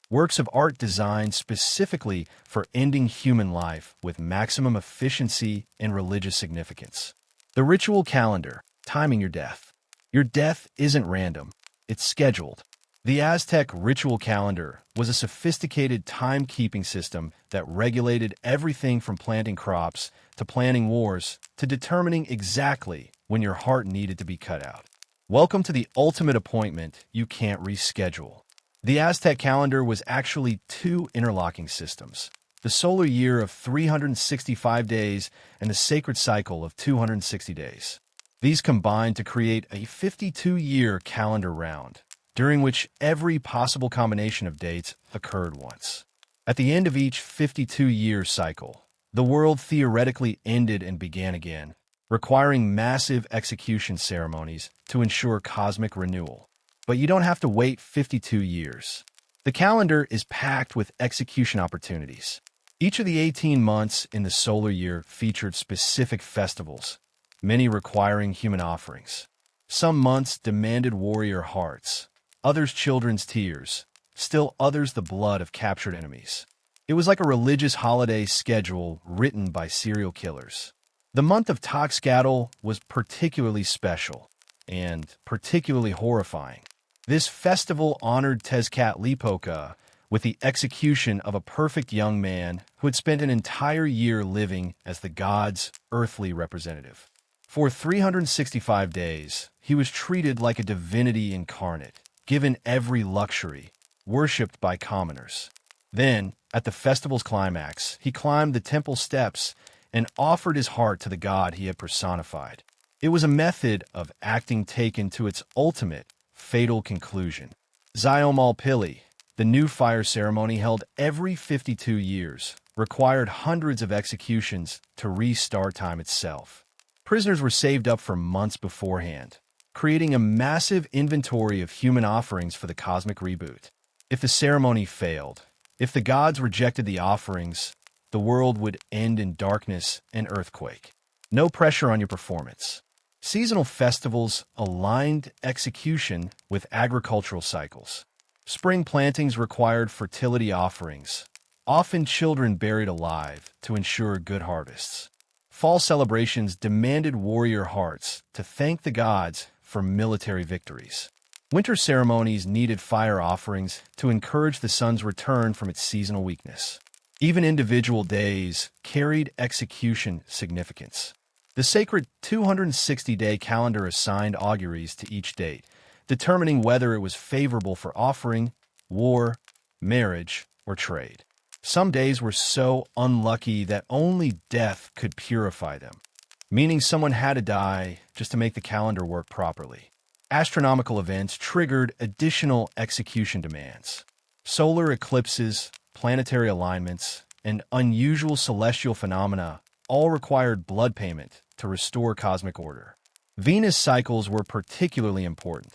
Works of art designed specifically for ending human life with maximum efficiency and religious significance. The ritual calendar, timing your death. Your death isn't random, it's scheduled. The Aztec ritual calendar was a sophisticated timekeeping system that regulated everything from planting crops to planning wars to determining exactly when your heart needed to be cut out. Welcome to the ultimate appointment you can't reschedule. The Aztec calendar was actually two interlocking systems: the solar year of 365 days and the sacred cycle of 260 days. These combined to create a 52-year calendar round, during which every possible combination of dates occurred once. At the end of each 52-year cycle, the world theoretically ended and began again, requiring massive execution ceremonies to ensure cosmic renewal. But you don't have to wait 52 years. The calendar is packed with execution opportunities. Each of the 18 months in the solar year featured specific festivals, many requiring human offerings. Some months demanded warrior hearts, others children's tears, still others the blood of captured enemies. It was like a religious holiday schedule written by serial killers. The month of Toxcatl was particularly special and particularly horrifying. This festival honored Tezcatlipoca with the execution of a perfect young man who had spent an entire year living as the god's earthly representative. For 365 days, he was treated like a divinity incarnate, given every luxury, worshipped by commoners. Then, at the festival's climax, he climbed the temple steps and offered his heart to the god he had personified. It was a method of acting taken to its ultimate, fatal conclusion. Xiom-al-Pili, the new fire ceremony held every 52 years, required hundreds of executions to restart time itself. Prisoners were saved up for months beforehand, creating a massive inventory of human offerings for the cosmic reboot. If the ceremony failed, if the gods rejected the offerings, the world would end in darkness and earthquake. No pressure on your performance. Seasonal festivals aligned execution with agricultural cycles. Spring plantings required fertility offerings, often children buried alive to ensure good harvests. Fall celebrations demanded warrior hearts to thank the gods for military victories. Winter ceremonies needed fire offerings to encourage the sun's return from its seasonal weakness. Even individual days carried execution significance. The sacred 260-day calendar assigned auguries to each date, determining whether it was favorable for offering, war, marriage, or trade. Some days were so unlucky that only death could purify them, meaning someone had to die just to make the calendar work properly. Astronomical events triggered additional execution demands. Solar eclipses, planetary alignments, and unusual celestial phenomena all required blood payment to restore cosmic order. Venus cycles were particularly important.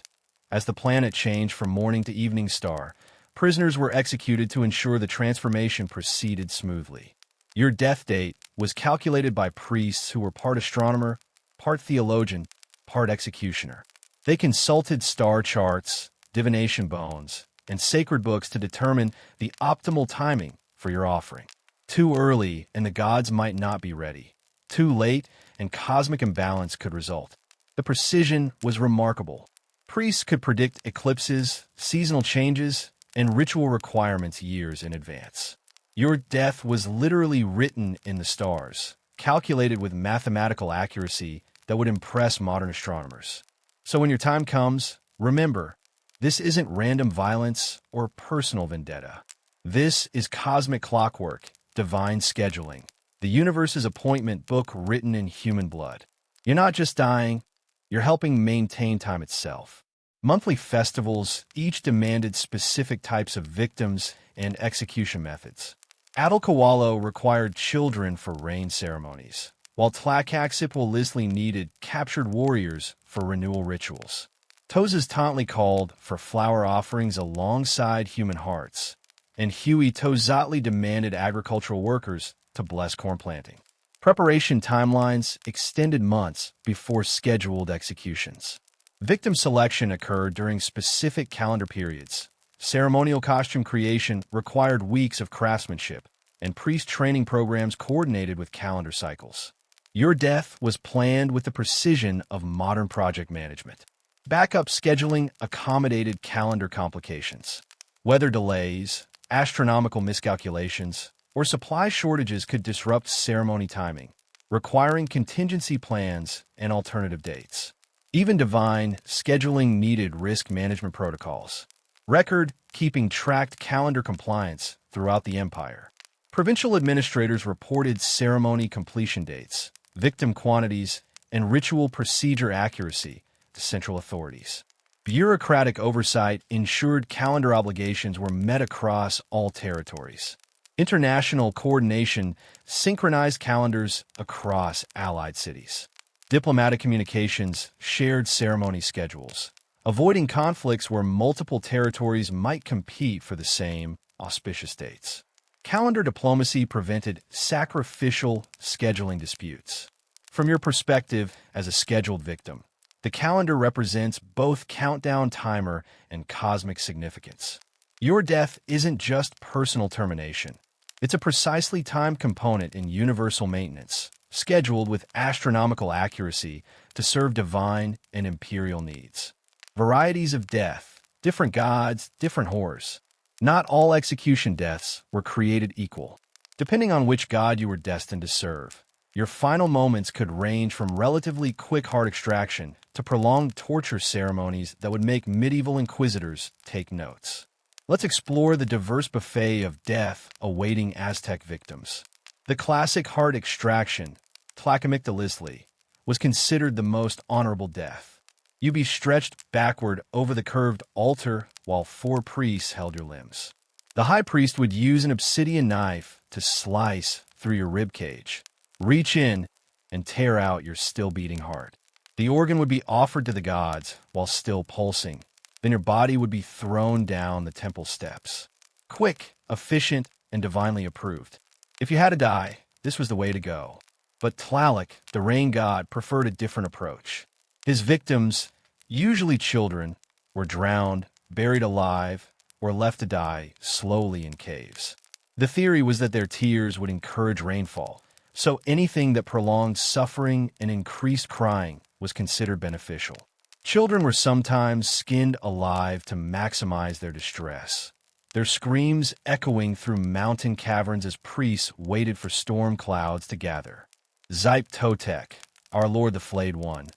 As the planet changed from morning to evening star, prisoners were executed to ensure the transformation proceeded smoothly. Your death date was calculated by priests who were part astronomer, part theologian, part executioner. They consulted star charts, divination bones, and sacred books to determine the optimal timing for your offering. Too early, and the gods might not be ready. Too late, and cosmic imbalance could result. The precision was remarkable. Priests could predict eclipses, seasonal changes, and ritual requirements years in advance. Your death was literally written in the stars, calculated with mathematical accuracy that would impress modern astronomers. So when your time comes, remember, this isn't random violence or personal vendetta. This is cosmic clockwork, divine scheduling, the universe's appointment book written in human blood. You're not just dying, you're helping maintain time itself. Monthly festivals each demanded specific types of victims and execution methods. Adelkawalo required children for rain ceremonies, while Tlacaxipwalisli needed captured warriors for renewal rituals. Tozaztantli called for flower offerings alongside human hearts, and Huitozatli demanded agricultural workers to bless corn planting. Preparation timelines extended months before scheduled executions. Victim selection occurred during specific calendar periods. Ceremonial costume creation required weeks of craftsmanship, and priest training programs coordinated with calendar cycles. Your death was planned with the precision of modern project management. Backup scheduling accommodated calendar complications. Weather delays, astronomical miscalculations, or supply shortages could disrupt ceremony timing, requiring contingency plans and alternative dates. Even divine scheduling needed risk management protocols. Record-keeping tracked calendar compliance throughout the empire. Provincial administrators reported ceremony completion dates, victim quantities, and ritual procedure accuracy to central authorities. Bureaucratic oversight ensured calendar obligations were met across all territories. International coordination synchronized calendars across allied cities. Diplomatic communications shared ceremony schedules, avoiding conflicts where multiple territories might compete for the same auspicious dates. Calendar diplomacy prevented sacrificial scheduling disputes. From your perspective as a scheduled victim, the calendar represents both countdown timer and cosmic significance. Your death isn't just personal termination. It's a precisely timed component in universal maintenance, scheduled with astronomical accuracy to serve divine and imperial needs. Varieties of death, different gods, different horrors. Not all execution deaths were created equal. Depending on which god you were destined to serve, your final moments could range from relatively quick heart extraction to prolonged torture ceremonies that would make medieval inquisitors take notes. Let's explore the diverse buffet of death awaiting Aztec victims. The classic heart extraction, tlacamictalisli, was considered the most honorable death. You'd be stretched backward over the curved altar while 4 priests held your limbs. The high priest would use an obsidian knife to slice through your rib cage, reach in, and tear out your still beating heart. The organ would be offered to the gods while still pulsing. Then your body would be thrown down the temple steps. Quick, efficient, and divinely approved. If you had to die, this was the way to go. But Tlaloc, the rain god, preferred a different approach. His victims, usually children, were drowned, buried alive, or left to die slowly in caves. The theory was that their tears would encourage rainfall, so anything that prolonged suffering and increased crying was considered beneficial. Children were sometimes skinned alive to maximize their distress, their screams echoing through mountain caverns as priests waited for storm clouds to gather. Zyp Totec, our Lord the Flayed One,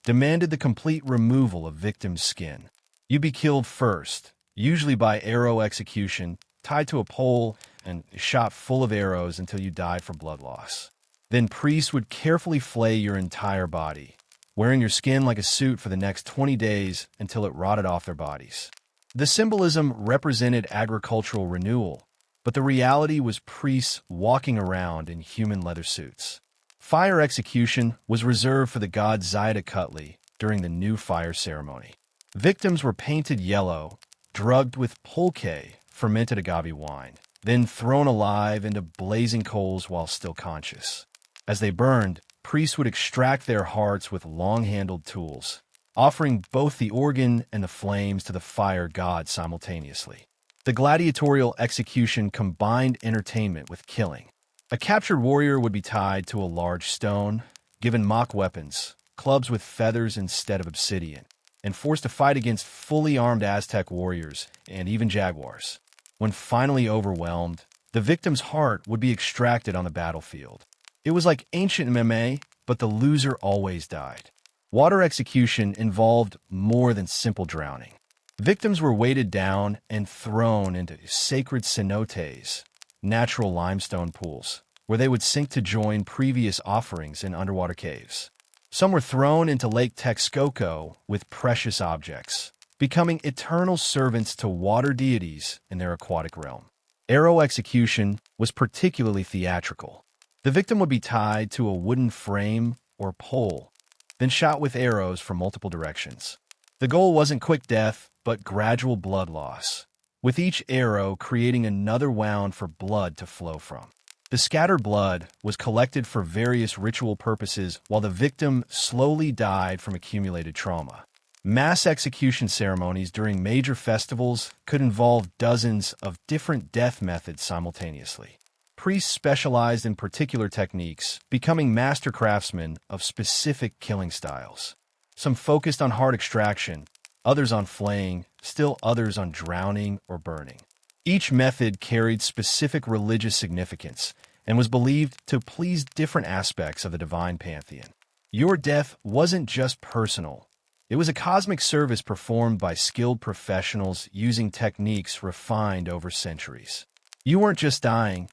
demanded the complete removal of victims' skin. You'd be killed first, usually by arrow execution, tied to a pole and shot full of arrows until you died from blood loss. Then priests would carefully flay your entire body, wearing your skin like a suit for the next 20 days until it rotted off their bodies. The symbolism represented agricultural renewal, but the reality was priests walking around in human leather suits. Fire execution was reserved for the god Zytacutli during the new fire ceremony. Victims were painted yellow, drugged with pulque, fermented agave wine, then thrown alive into blazing coals while still conscious. As they burned, priests would extract their hearts with long-handled tools, offering both the organ and the flames to the fire god simultaneously. The gladiatorial execution combined entertainment with killing. A captured warrior would be tied to a large stone, given mock weapons, clubs with feathers instead of obsidian, and forced to fight against fully armed Aztec warriors and even jaguars. When finally overwhelmed, the victim's heart would be extracted on the battlefield. It was like ancient MMA, but the loser always died. Water execution involved more than simple drowning. Victims were weighted down and thrown into sacred cenotes, natural limestone pools, where they would sink to join previous offerings in underwater caves. Some were thrown into Lake Texcoco with precious objects, becoming eternal servants to water deities in their aquatic realm. Arrow execution was particularly theatrical. The victim would be tied to a wooden frame or pole, then shot with arrows from multiple directions. The goal wasn't quick death, but gradual blood loss, with each arrow creating another wound for blood to flow from. The scattered blood was collected for various ritual purposes while the victim slowly died from accumulated trauma. Mass execution ceremonies during major festivals could involve dozens of different death methods simultaneously. Priests specialized in particular techniques, becoming master craftsmen of specific killing styles. Some focused on heart extraction, others on flaying, still others on drowning or burning. Each method carried specific religious significance and was believed to please different aspects of the divine pantheon. Your death wasn't just personal. It was a cosmic service performed by skilled professionals using techniques refined over centuries. You weren't just dying,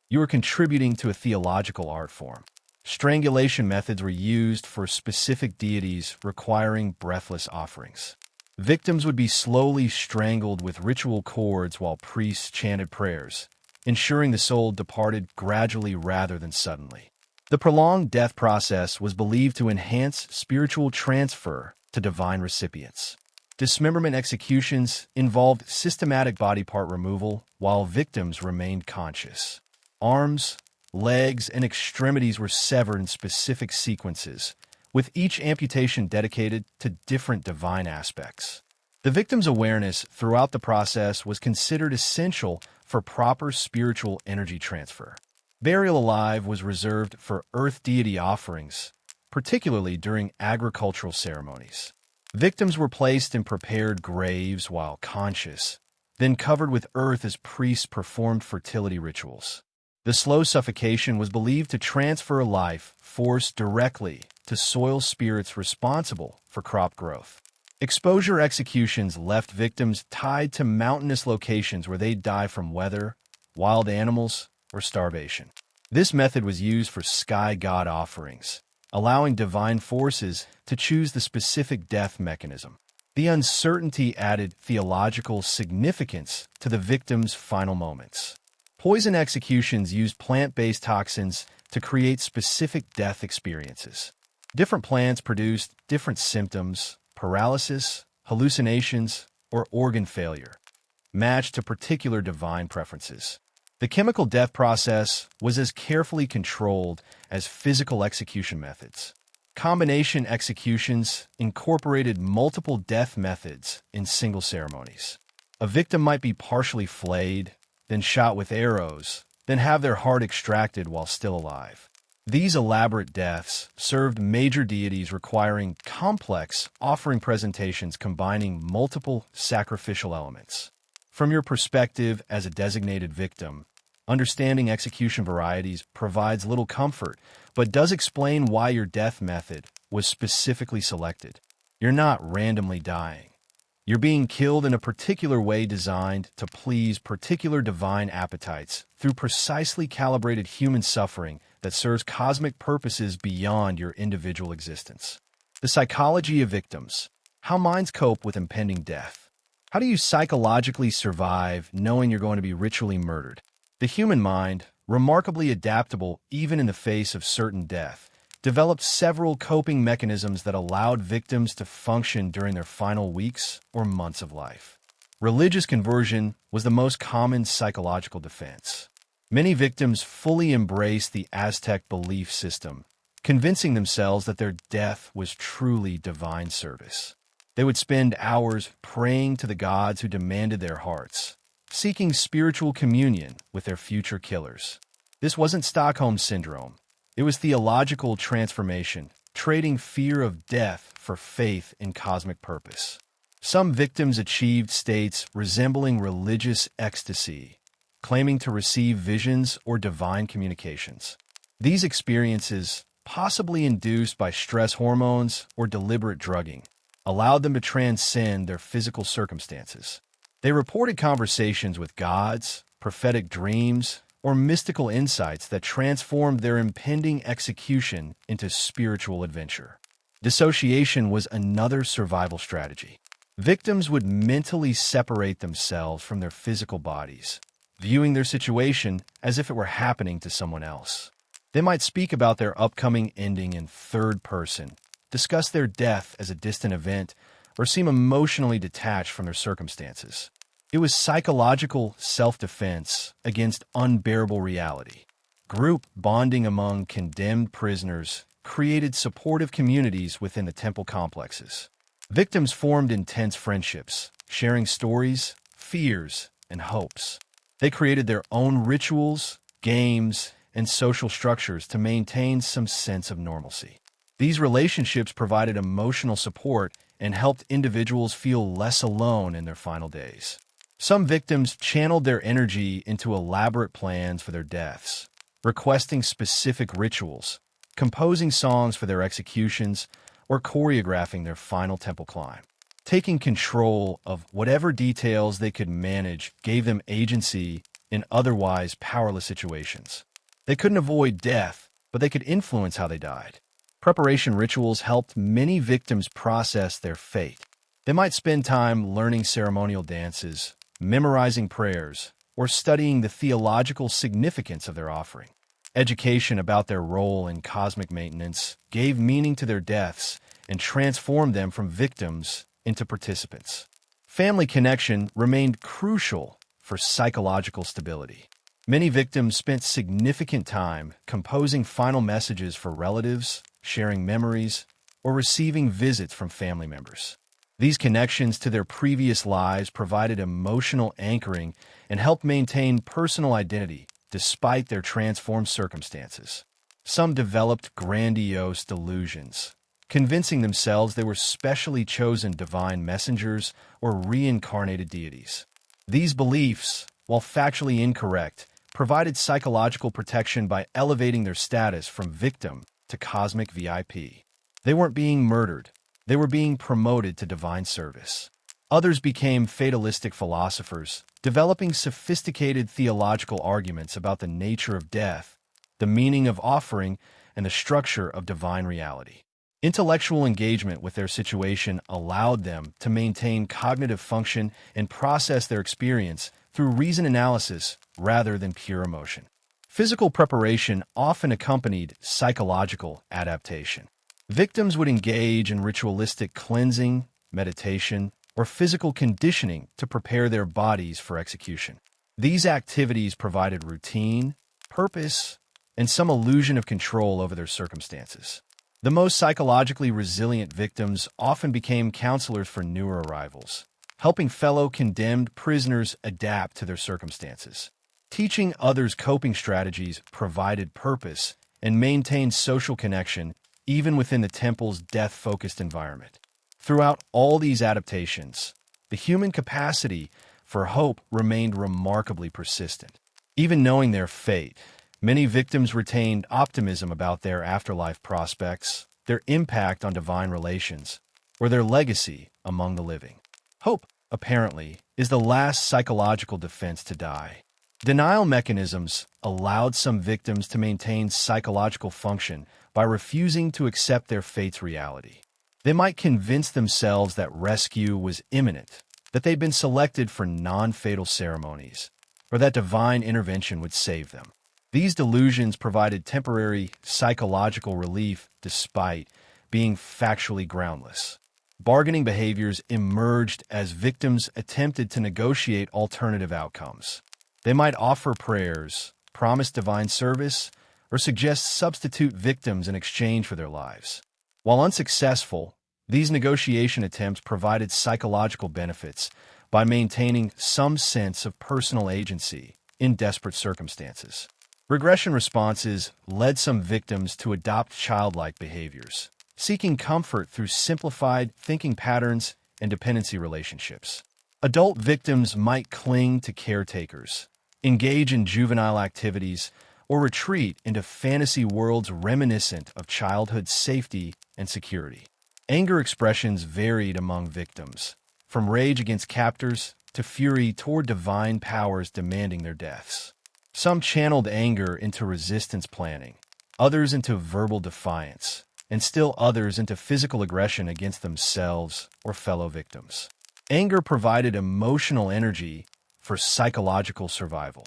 you were contributing to a theological art form. Strangulation methods were used for specific deities requiring breathless offerings. Victims would be slowly strangled with ritual cords while priests chanted prayers, ensuring the soul departed gradually rather than suddenly. The prolonged death process was believed to enhance spiritual transfer to divine recipients. Dismemberment executions involved systematic body part removal while victims remained conscious. Arms, legs, and extremities were severed in specific sequences, with each amputation dedicated to different divine aspects. The victim's awareness throughout the process was considered essential for proper spiritual energy transfer. Burial alive was reserved for earth deity offerings, particularly during agricultural ceremonies. Victims were placed in prepared graves while conscious, then covered with earth as priests performed fertility rituals. The slow suffocation was believed to transfer life force directly to soil spirits responsible for crop growth. Exposure executions left victims tied to mountainous locations where they'd die from weather, wild animals, or starvation. This method was used for sky god offerings, allowing divine forces to choose the specific death mechanism. The uncertainty added theological significance to the victim's final moments. Poison executions used plant-based toxins to create specific death experiences. Different plants produced different symptoms: paralysis, hallucinations, or organ failure, matched to particular divine preferences. The chemical death process was as carefully controlled as physical execution methods. Combination executions incorporated multiple death methods in single ceremonies. A victim might be partially flayed, then shot with arrows, then have their heart extracted while still alive. These elaborate deaths served major deities, requiring complex offering presentations combining multiple sacrificial elements. From your perspective as a designated victim, understanding execution varieties provides little comfort, but does explain why your death method was specifically selected. You're not randomly dying. You're being killed in a particular way designed to please particular divine appetites through precisely calibrated human suffering that serves cosmic purposes beyond your individual existence. The psychology of victims. How minds cope with impending death. How do you psychologically survive knowing you're going to be ritually murdered? The human mind, remarkably adaptable even in the face of certain death, developed several coping mechanisms that allowed victims to function during their final weeks or months of life. Religious conversion was the most common psychological defense. Many victims fully embraced the Aztec belief system, convincing themselves that their death was truly divine service. They would spend hours praying to the gods who demanded their hearts, seeking spiritual communion with their future killers. This wasn't Stockholm Syndrome. It was theological transformation, trading fear of death for faith in cosmic purpose. Some victims achieved states resembling religious ecstasy, claiming to receive visions or divine communications. These experiences, possibly induced by stress hormones or deliberate drugging, allowed them to transcend their physical circumstances. They reported conversations with gods, prophetic dreams, or mystical insights that transformed their impending execution into spiritual adventure. Dissociation was another survival strategy. Victims would mentally separate themselves from their physical bodies, viewing their situation as if it were happening to someone else. They might speak about their upcoming ending in third person, discuss their death as a distant event, or seem emotionally detached from their circumstances. It was psychological self-defense against unbearable reality. Group bonding among condemned prisoners created supportive communities within the temple complexes. Victims formed intense friendships, sharing stories, fears, and hopes. They created their own rituals, games, and social structures to maintain some sense of normalcy. These relationships provided emotional support and helped individuals feel less alone in their final days. Some victims channeled their energy into elaborate plans for their deaths, requesting specific rituals, composing songs for their executions, or choreographing their final temple climb. Taking control of whatever details they could manage gave them agency in otherwise powerless situations. They couldn't avoid death, but they could influence how they died. Preparation rituals helped many victims process their fate. They might spend time learning ceremonial dances, memorizing prayers, or studying the theological significance of their offering. Education about their role in cosmic maintenance gave meaning to their deaths and transformed them from victims into participants. Family connection remained crucial for psychological stability. Many victims spent significant time composing final messages for relatives, sharing memories, or receiving visits from family members. These connections to their previous lives provided emotional anchoring and helped maintain personal identity despite their transformed circumstances. Some developed grandiose delusions, convincing themselves they were specially chosen divine messengers or reincarnated deities. These beliefs, while factually incorrect, provided psychological protection by elevating their status from victim to cosmic VIP. They weren't being murdered, they were being promoted to divine service. Others became fatalistic philosophers, developing sophisticated theological arguments about the nature of death, the meaning of offering, and the structure of divine reality. Intellectual engagement with their situation allowed them to maintain cognitive function and process their experience through reason analysis rather than pure emotion. Physical preparation often accompanied psychological adaptation. Victims would engage in ritualistic cleansing, meditation, or physical conditioning to prepare their bodies for execution. These activities provided routine, purpose, and some illusion of control over their circumstances. The most psychologically resilient victims often became counselors for newer arrivals, helping fellow condemned prisoners adapt to their circumstances. Teaching others coping strategies provided purpose and maintained social connection even within the temple's death-focused environment. Throughout all these adaptations, the human capacity for hope remained remarkably persistent. Even knowing their fate, many victims retained optimism about their afterlife prospects, their impact on divine relations, or their legacy among the living. Hope, apparently, is the last psychological defense to die. Denial mechanisms allowed some victims to maintain psychological function by refusing to accept their fate's reality. They might convince themselves that rescue was imminent, that they'd been selected for non-fatal ceremonies, or that divine intervention would save them. These delusions provided temporary psychological relief despite being factually groundless. Bargaining behaviors emerged as victims attempted to negotiate alternative outcomes. They might offer prayers, promise divine service, or suggest substitute victims in exchange for their lives. While unsuccessful, these negotiation attempts provided psychological benefits by maintaining some sense of personal agency in desperate circumstances. Regression responses led some victims to adopt childlike behaviors, seeking comfort through simplified thinking patterns and dependency relationships. Adult victims might cling to caretakers, engage in juvenile activities, or retreat into fantasy worlds reminiscent of childhood safety and security. Anger expressions varied among victims, from rage against captors to fury toward divine powers demanding their deaths. Some channeled anger into resistance planning, others into verbal defiance, and still others into physical aggression against themselves or fellow victims. Anger provided emotional energy for psychological survival.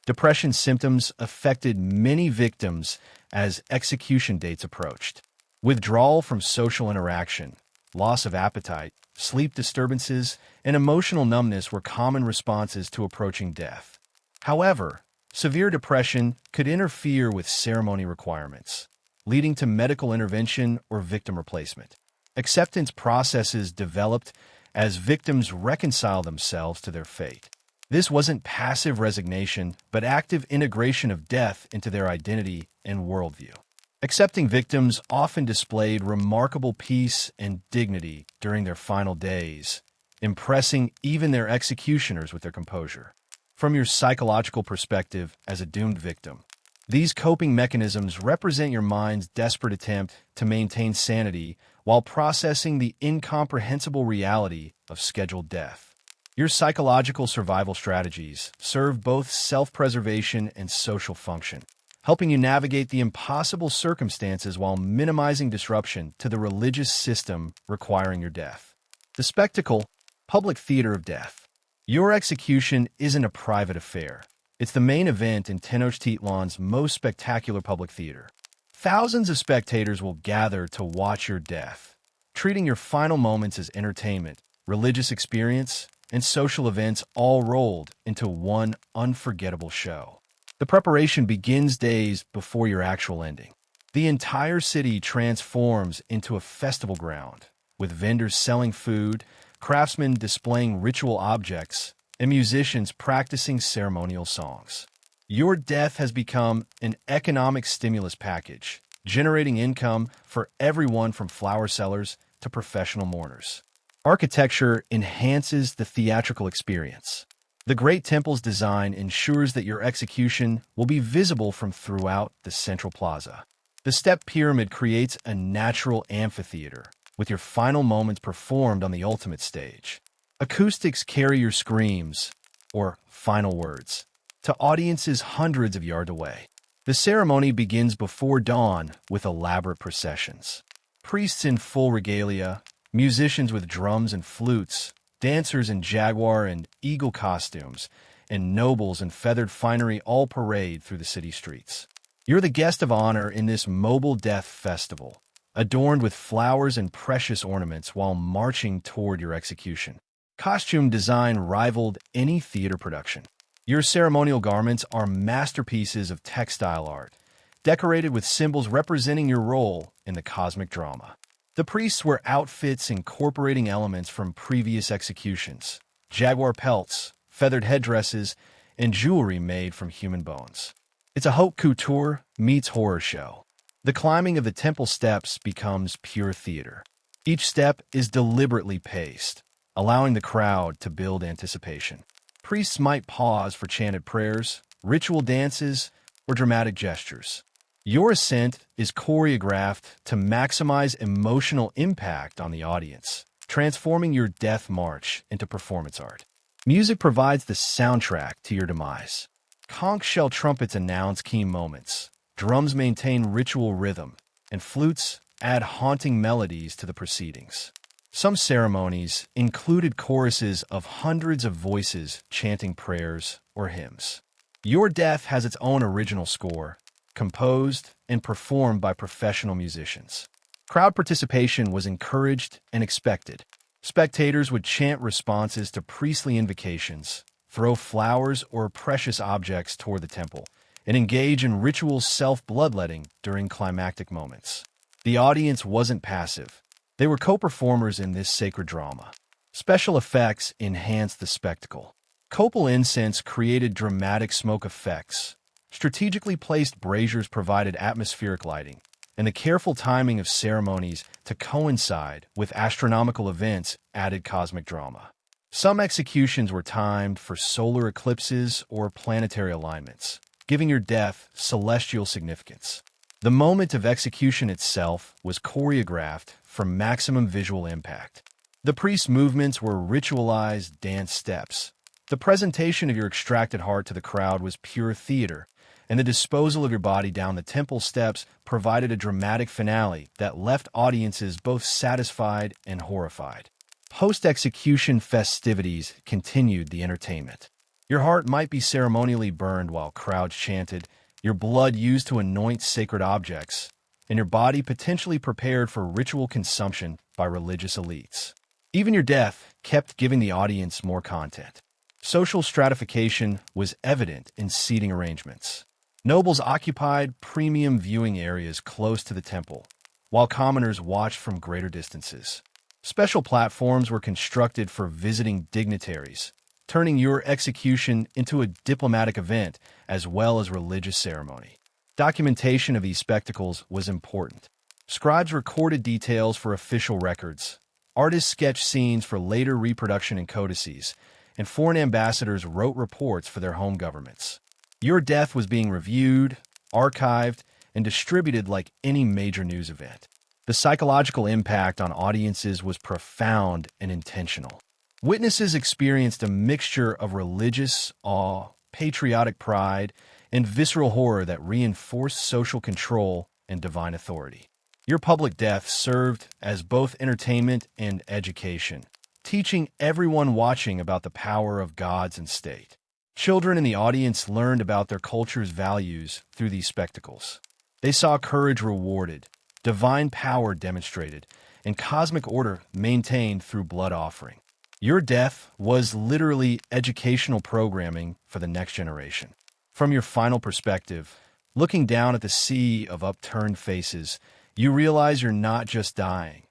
Depression symptoms affected many victims as execution dates approached. Withdrawal from social interaction, loss of appetite, sleep disturbances, and emotional numbness were common responses to approaching death. However, severe depression could interfere with ceremony requirements, leading to medical intervention or victim replacement. Acceptance processes developed as victims reconcile themselves to their fate. This wasn't passive resignation, but active integration of death into their identity and worldview. Accepting victims often displayed remarkable peace and dignity during their final days, impressing even their executioners with their composure. From your psychological perspective as a doomed victim, these coping mechanisms represent your mind's desperate attempt to maintain sanity while processing the incomprehensible reality of scheduled death. Your psychological survival strategies serve both self-preservation and social function, helping you navigate the impossible circumstances while minimizing disruption to the religious system requiring your death. The spectacle, public theater of death. Your execution isn't a private affair. It's the main event in Tenochtitlan's most spectacular public theater. Thousands of spectators will gather to watch your death, treating your final moments as entertainment, religious experience, and social events all rolled into one unforgettable show. The preparation begins days before your actual ending. The entire city transforms into a festival ground, with vendors selling food, craftsmen displaying ritual objects, and musicians practicing ceremonial songs. Your death has become an economic stimulus package, generating income for everyone from flower sellers to professional mourners. Architecture enhances the theatrical experience. The Great Temple's design ensures that your execution will be visible from throughout the central plaza. The step pyramid creates a natural amphitheater, with your final moments performed on the ultimate stage. Acoustics carry your screams, or final words, to audiences hundreds of yards away. The ceremony begins before dawn with elaborate processions. Priests in full regalia, musicians with drums and flutes, dancers in jaguar and eagle costumes, and nobles in feathered finery all parade through the city streets. You're the guest of honor in this mobile death festival, adorned with flowers and precious ornaments while marching toward your execution. Costume design rivaled any theater production. Your ceremonial garments are masterpieces of textile art, decorated with symbols representing your role in the cosmic drama. The priests wear outfits incorporating elements from previous executions: jaguar pelts, feathered headdresses, and jewelry made from human bones. It's a haute couture meets horror show. The climbing of the temple steps becomes pure theater. Each step is deliberately paced, allowing the crowd to build anticipation. Priests might pause for chanted prayers, ritual dances, or dramatic gestures. Your ascent is choreographed to maximize emotional impact on the audience, transforming your death march into performance art. Music provides the soundtrack to your demise. Conch shell trumpets announce key moments, drums maintain ritual rhythm, and flutes add haunting melodies to the proceedings. Some ceremonies included choruses of hundreds of voices chanting prayers or hymns. Your death has its own original score, composed and performed by professional musicians. Crowd participation was encouraged and expected. Spectators would chant responses to priestly invocations, throw flowers or precious objects toward the temple, and engage in ritual self-bloodletting during climactic moments. The audience wasn't passive. They were co-performers in this sacred drama. Special effects enhanced the spectacle. Copal incense created dramatic smoke effects. Strategically placed braziers provided atmospheric lighting, and the careful timing of ceremonies to coincide with astronomical events added cosmic drama. Some executions were timed for solar eclipses or planetary alignments, giving your death celestial significance. The moment of execution itself was choreographed for maximum visual impact. The priest's movements were ritualized dance steps. The presentation of your extracted heart to the crowd was pure theater, and the disposal of your body down the temple steps provided a dramatic finale that left audiences both satisfied and horrified. Post-execution festivities continued the entertainment. Your heart might be ceremonially burned while crowds chanted, your blood used to anoint sacred objects, and your body potentially prepared for ritual consumption by religious elites. Even your death kept giving the audience more content. Social stratification was evident in seating arrangements. Nobles occupied premium viewing areas close to the temple, while commoners watched from greater distances. Special platforms were constructed for visiting dignitaries, turning your execution into a diplomatic event as well as religious ceremony. Documentation of these spectacles was important. Scribes recorded details for official records. Artists sketched scenes for later reproduction in codices, and foreign ambassadors wrote reports for their home governments. Your death was being reviewed, archived, and distributed like any major news event. The psychological impact on audiences was profound and intentional. Witnesses experienced a mixture of religious awe, patriotic pride, and visceral horror that reinforced social control and divine authority. Your public death served as both entertainment and education, teaching everyone watching about the power of gods and state. Children in the audience learned about their culture's values through these spectacles. They saw courage rewarded, divine power demonstrated, and cosmic order maintained through blood offering. Your death was literally educational programming for the next generation. From your final perspective, looking down at the sea of upturned faces, you realize you're not just dying.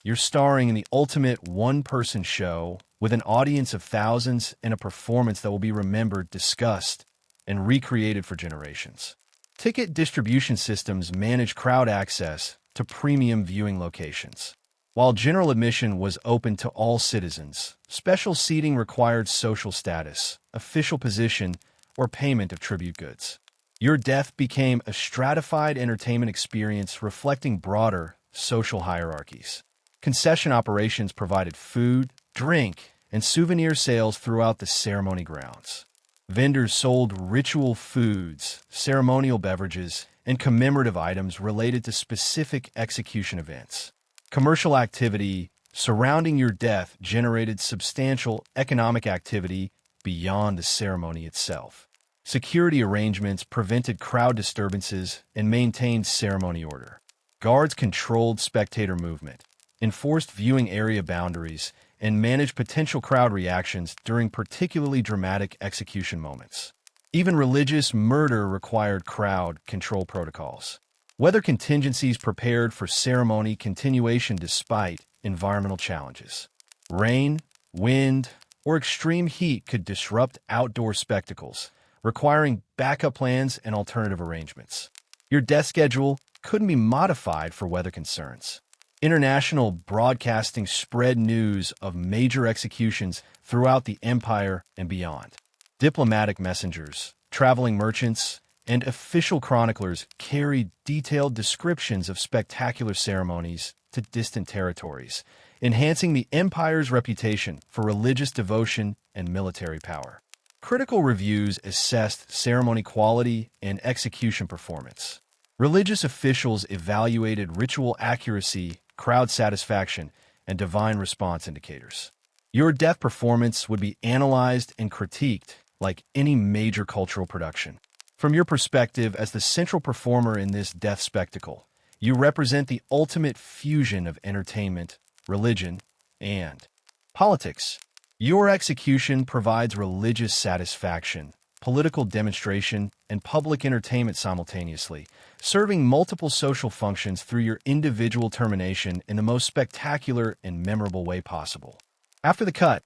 You're starring in the ultimate one-person show with an audience of thousands and a performance that will be remembered, discussed, and recreated for generations. Ticket distribution systems manage crowd access to premium viewing locations. While general admission was open to all citizens, special seating required social status, official position, or payment of tribute goods. Your death became a stratified entertainment experience reflecting broader social hierarchies. Concession operations provided food, drink, and souvenir sales throughout the ceremony grounds. Vendors sold ritual foods, ceremonial beverages, and commemorative items related to specific execution events. Commercial activity surrounding your death generated substantial economic activity beyond the ceremony itself. Security arrangements prevented crowd disturbances and maintained ceremony order. Guards controlled spectator movement, enforced viewing area boundaries, and managed potential crowd reactions during particularly dramatic execution moments. Even religious murder required crowd control protocols. Weather contingencies prepared for ceremony continuation despite environmental challenges. Rain, wind, or extreme heat could disrupt outdoor spectacles, requiring backup plans and alternative arrangements. Your death schedule couldn't be modified for weather concerns. International broadcasting spread news of major executions throughout the empire and beyond. Diplomatic messengers, traveling merchants, and official chroniclers carried detailed descriptions of spectacular ceremonies to distant territories, enhancing the empire's reputation for religious devotion and military power. Critical reviews assessed ceremony quality and execution performance. Religious officials evaluated ritual accuracy, crowd satisfaction, and divine response indicators. Your death performance would be analyzed and critiqued like any major cultural production. From your perspective as the central performer in this death spectacle, you represent the ultimate fusion of entertainment, religion, and politics. Your execution provides religious satisfaction, political demonstration, and public entertainment simultaneously, serving multiple social functions through your individual termination in the most spectacular and memorable way possible. After the cut,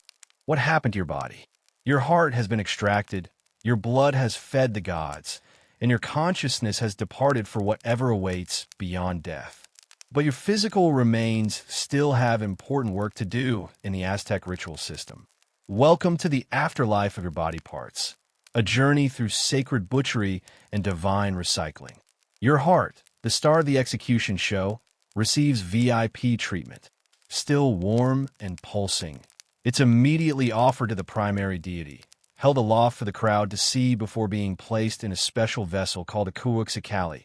what happened to your body? Your heart has been extracted, your blood has fed the gods, and your consciousness has departed for whatever awaits beyond death. But your physical remains still have important work to do in the Aztec ritual system. Welcome to the afterlife of your body parts, a journey through sacred butchery and divine recycling. Your heart, the star of the execution show, receives VIP treatment. Still warm and pulsing, it's immediately offered to the primary deity, held aloft for the crowd to see before being placed in a special vessel called a kuuxikali,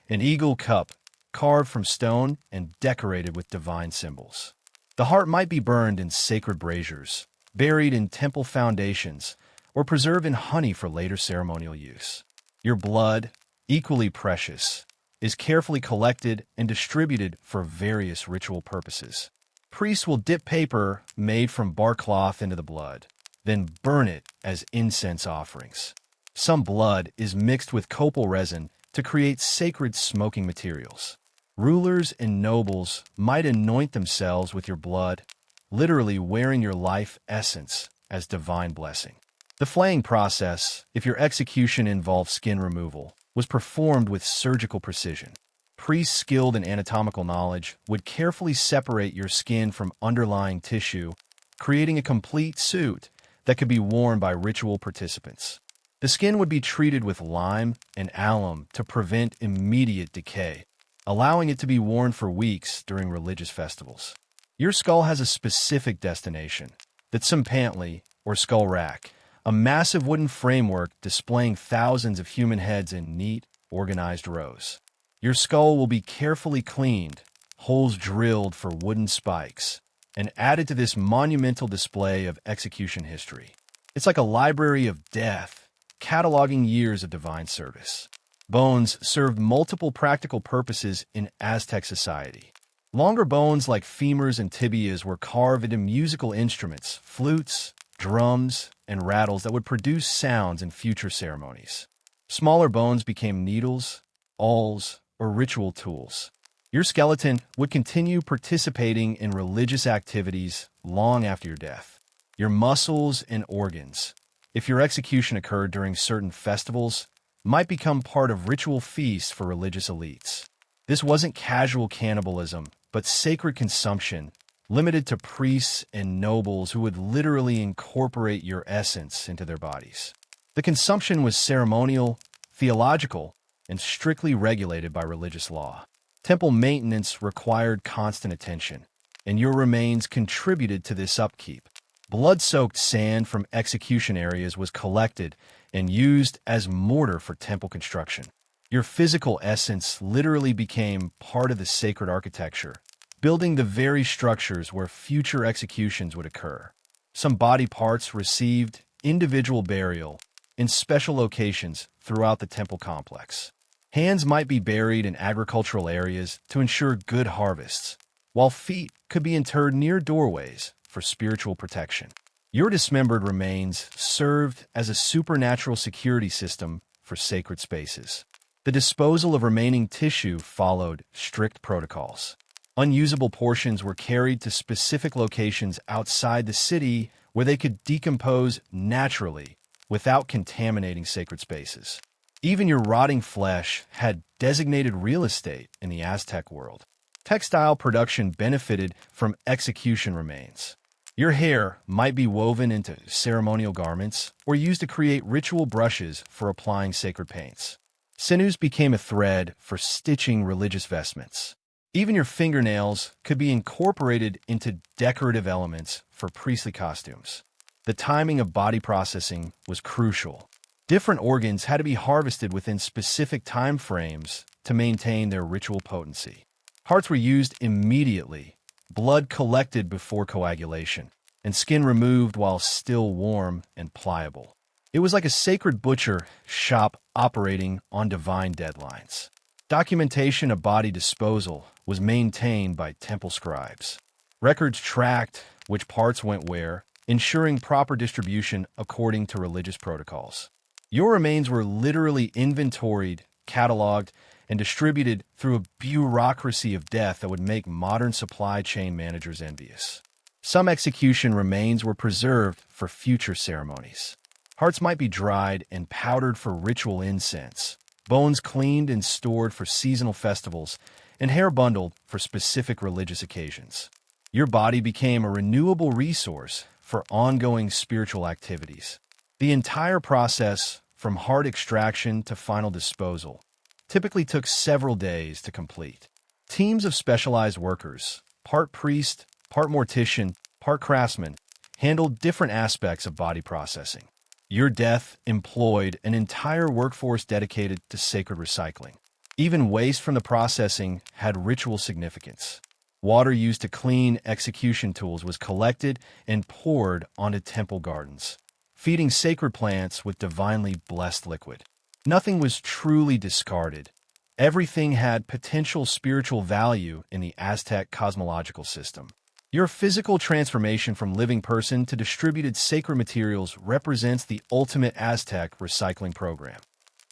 an eagle cup carved from stone and decorated with divine symbols. The heart might be burned in sacred braziers, buried in temple foundations, or preserved in honey for later ceremonial use. Your blood, equally precious, is carefully collected and distributed for various ritual purposes. Priests will dip paper made from bark cloth into the blood, then burn it as incense offerings. Some blood is mixed with copal resin to create sacred smoking materials. Rulers and nobles might anoint themselves with your blood, literally wearing your life essence as divine blessing. The flaying process, if your execution involved skin removal, was performed with surgical precision. Priests skilled in anatomical knowledge would carefully separate your skin from underlying tissue, creating a complete suit that could be worn by ritual participants. The skin would be treated with lime and alum to prevent immediate decay, allowing it to be worn for weeks during religious festivals. Your skull has a specific destination, the tsumpantli, or skull rack, a massive wooden framework displaying thousands of human heads in neat, organized rows. Your skull will be carefully cleaned, holes drilled for wooden spikes, and added to this monumental display of execution history. It's like a library of death, cataloging years of divine service. Bones served multiple practical purposes in Aztec society. Longer bones like femurs and tibias were carved into musical instruments, flutes, drums, and rattles that would produce sounds in future ceremonies. Smaller bones became needles, awls, or ritual tools. Your skeleton would continue participating in religious activities long after your death. Your muscles and organs, if your execution occurred during certain festivals, might become part of ritual feasts for religious elites. This wasn't casual cannibalism, but sacred consumption, limited to priests and nobles who would literally incorporate your essence into their bodies. The consumption was ceremonial, theological, and strictly regulated by religious law. Temple maintenance required constant attention, and your remains contributed to this upkeep. Blood-soaked sand from execution areas was collected and used as mortar for temple construction. Your physical essence literally became part of the sacred architecture, building the very structures where future executions would occur. Some body parts received individual burial in special locations throughout the temple complex. Hands might be buried in agricultural areas to ensure good harvests, while feet could be interred near doorways for spiritual protection. Your dismembered remains served as a supernatural security system for sacred spaces. The disposal of remaining tissue followed strict protocols. Unusable portions were carried to specific locations outside the city where they could decompose naturally without contaminating sacred spaces. Even your rotting flesh had designated real estate in the Aztec world. Textile production benefited from execution remains. Your hair might be woven into ceremonial garments or used to create ritual brushes for applying sacred paints. Sinews became a thread for stitching religious vestments. Even your fingernails could be incorporated into decorative elements for priestly costumes. The timing of body processing was crucial. Different organs had to be harvested within specific time frames to maintain their ritual potency. Hearts were used immediately, blood collected before coagulation, and skin removed while still warm and pliable. It was like a sacred butcher shop operating on divine deadlines. Documentation of body disposal was maintained by temple scribes. Records tracked which parts went where, ensuring proper distribution according to religious protocols. Your remains were literally inventoried, cataloged, and distributed through a bureaucracy of death that would make modern supply chain managers envious. Some execution remains were preserved for future ceremonies. Hearts might be dried and powdered for ritual incense, bones cleaned and stored for seasonal festivals, and hair bundled for specific religious occasions. Your body became a renewable resource for ongoing spiritual activities. The entire process, from heart extraction to final disposal, typically took several days to complete. Teams of specialized workers, part priest, part mortician, part craftsman, handled different aspects of body processing. Your death employed an entire workforce dedicated to sacred recycling. Even waste from the processing had ritual significance. Water used to clean execution tools was collected and poured onto temple gardens, feeding sacred plants with divinely blessed liquid. Nothing was truly discarded. Everything had potential spiritual value in the Aztec cosmological system. Your physical transformation from living person to distributed sacred materials represents the ultimate Aztec recycling program,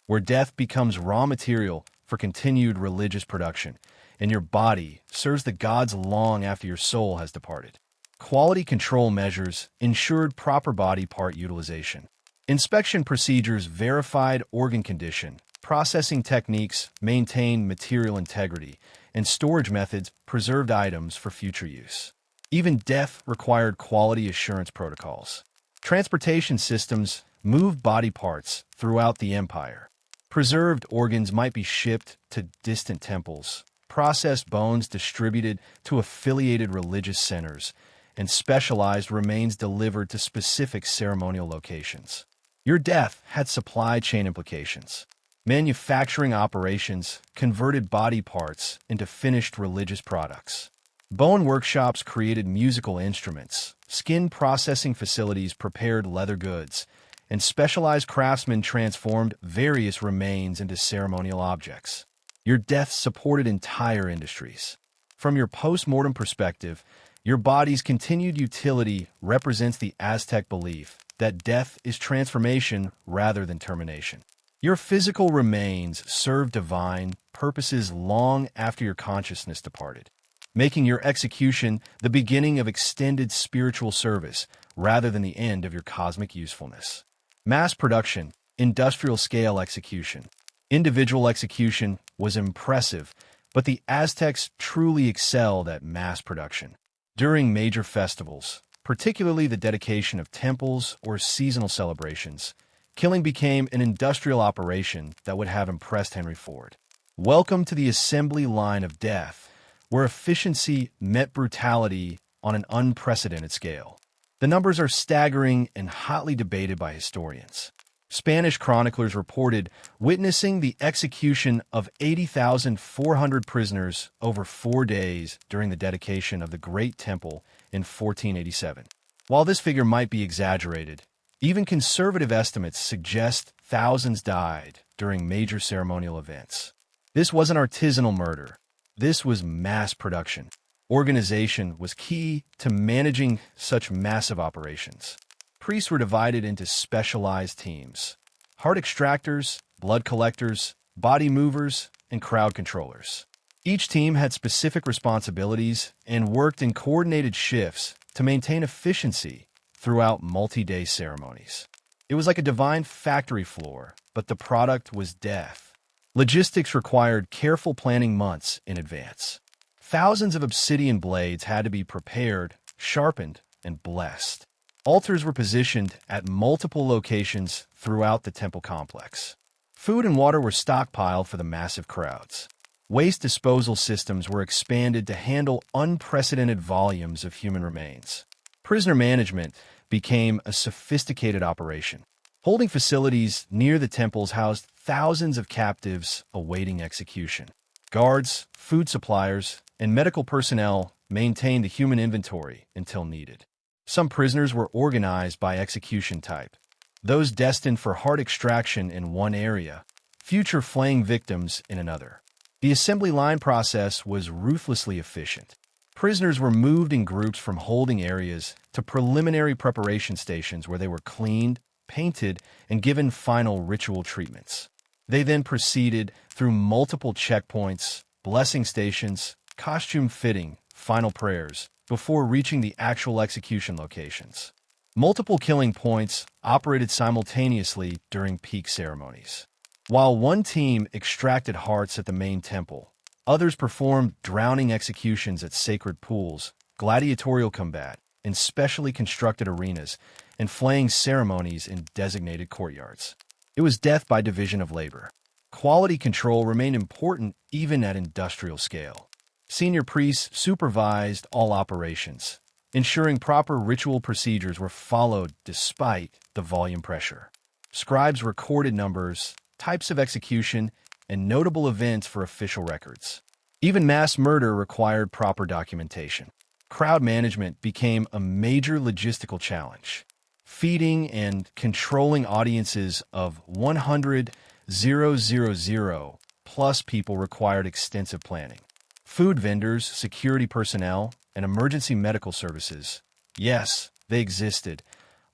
where death becomes raw material for continued religious production, and your body serves the gods long after your soul has departed. Quality control measures ensured proper body part utilization. Inspection procedures verified organ condition, processing techniques maintained material integrity, and storage methods preserved items for future use. Even death required quality assurance protocols. Transportation systems moved body parts throughout the empire. Preserved organs might be shipped to distant temples, processed bones distributed to affiliated religious centers, and specialized remains delivered to specific ceremonial locations. Your death had supply chain implications. Manufacturing operations converted body parts into finished religious products. Bone workshops created musical instruments, skin processing facilities prepared leather goods, and specialized craftsmen transformed various remains into ceremonial objects. Your death supported entire industries. From your post-mortem perspective, your body's continued utility represents the Aztec belief that death is transformation rather than termination. Your physical remains serve divine, purposes long after your consciousness departed, making your execution the beginning of extended spiritual service rather than the end of your cosmic usefulness. Mass production, industrial-scale execution. Individual execution was impressive, but the Aztecs truly excelled at mass production. During major festivals, particularly the dedication of temples or seasonal celebrations, killing became an industrial operation that would have impressed Henry Ford. Welcome to the assembly line of death, where efficiency met brutality on an unprecedented scale. The numbers are staggering and hotly debated by historians. Spanish chroniclers reported witnessing the execution of 80,400 prisoners over 4 days during the dedication of the Great Temple in 1487. While this figure might be exaggerated, even conservative estimates suggest thousands died during major ceremonial events. This wasn't artisanal murder. This was mass production. Organization was key to managing such massive operations. Priests were divided into specialized teams: heart extractors, blood collectors, body movers, and crowd controllers. Each team had specific responsibilities and worked in coordinated shifts to maintain efficiency throughout multi-day ceremonies. It was like a divine factory floor, but the product was death. Logistics required careful planning months in advance. Thousands of obsidian blades had to be prepared, sharpened, and blessed. Altars were positioned at multiple locations throughout the temple complex. Food and water were stockpiled for the massive crowds. Waste disposal systems were expanded to handle unprecedented volumes of human remains. Prisoner management became a sophisticated operation. Holding facilities near the temples housed thousands of captives awaiting execution. Guards, food suppliers, and medical personnel maintained the human inventory until needed. Some prisoners were organized by execution type: those destined for heart extraction in one area, future flaying victims in another. The assembly line process was ruthlessly efficient. Prisoners were moved in groups from holding areas to preliminary preparation stations where they were cleaned, painted, and given final ritual treatments. They then proceeded through multiple checkpoints, blessing stations, costume fitting, final prayers, before reaching the actual execution locations. Multiple killing points operated simultaneously during peak ceremonies. While one team extracted hearts at the main temple, others performed drowning executions at sacred pools, gladiatorial combat in specially constructed arenas, and flaying ceremonies in designated courtyards. It was death by division of labor. Quality control remained important even at industrial scale. Senior priests supervised all operations, ensuring proper ritual procedures were followed despite the volume pressure. Scribes recorded numbers, types of execution, and notable events for official records. Even mass murder required proper documentation. Crowd management became a major logistical challenge. Feeding and controlling audiences of 100,000 plus people required extensive planning. Food vendors, security personnel, and emergency medical services, yes, they existed,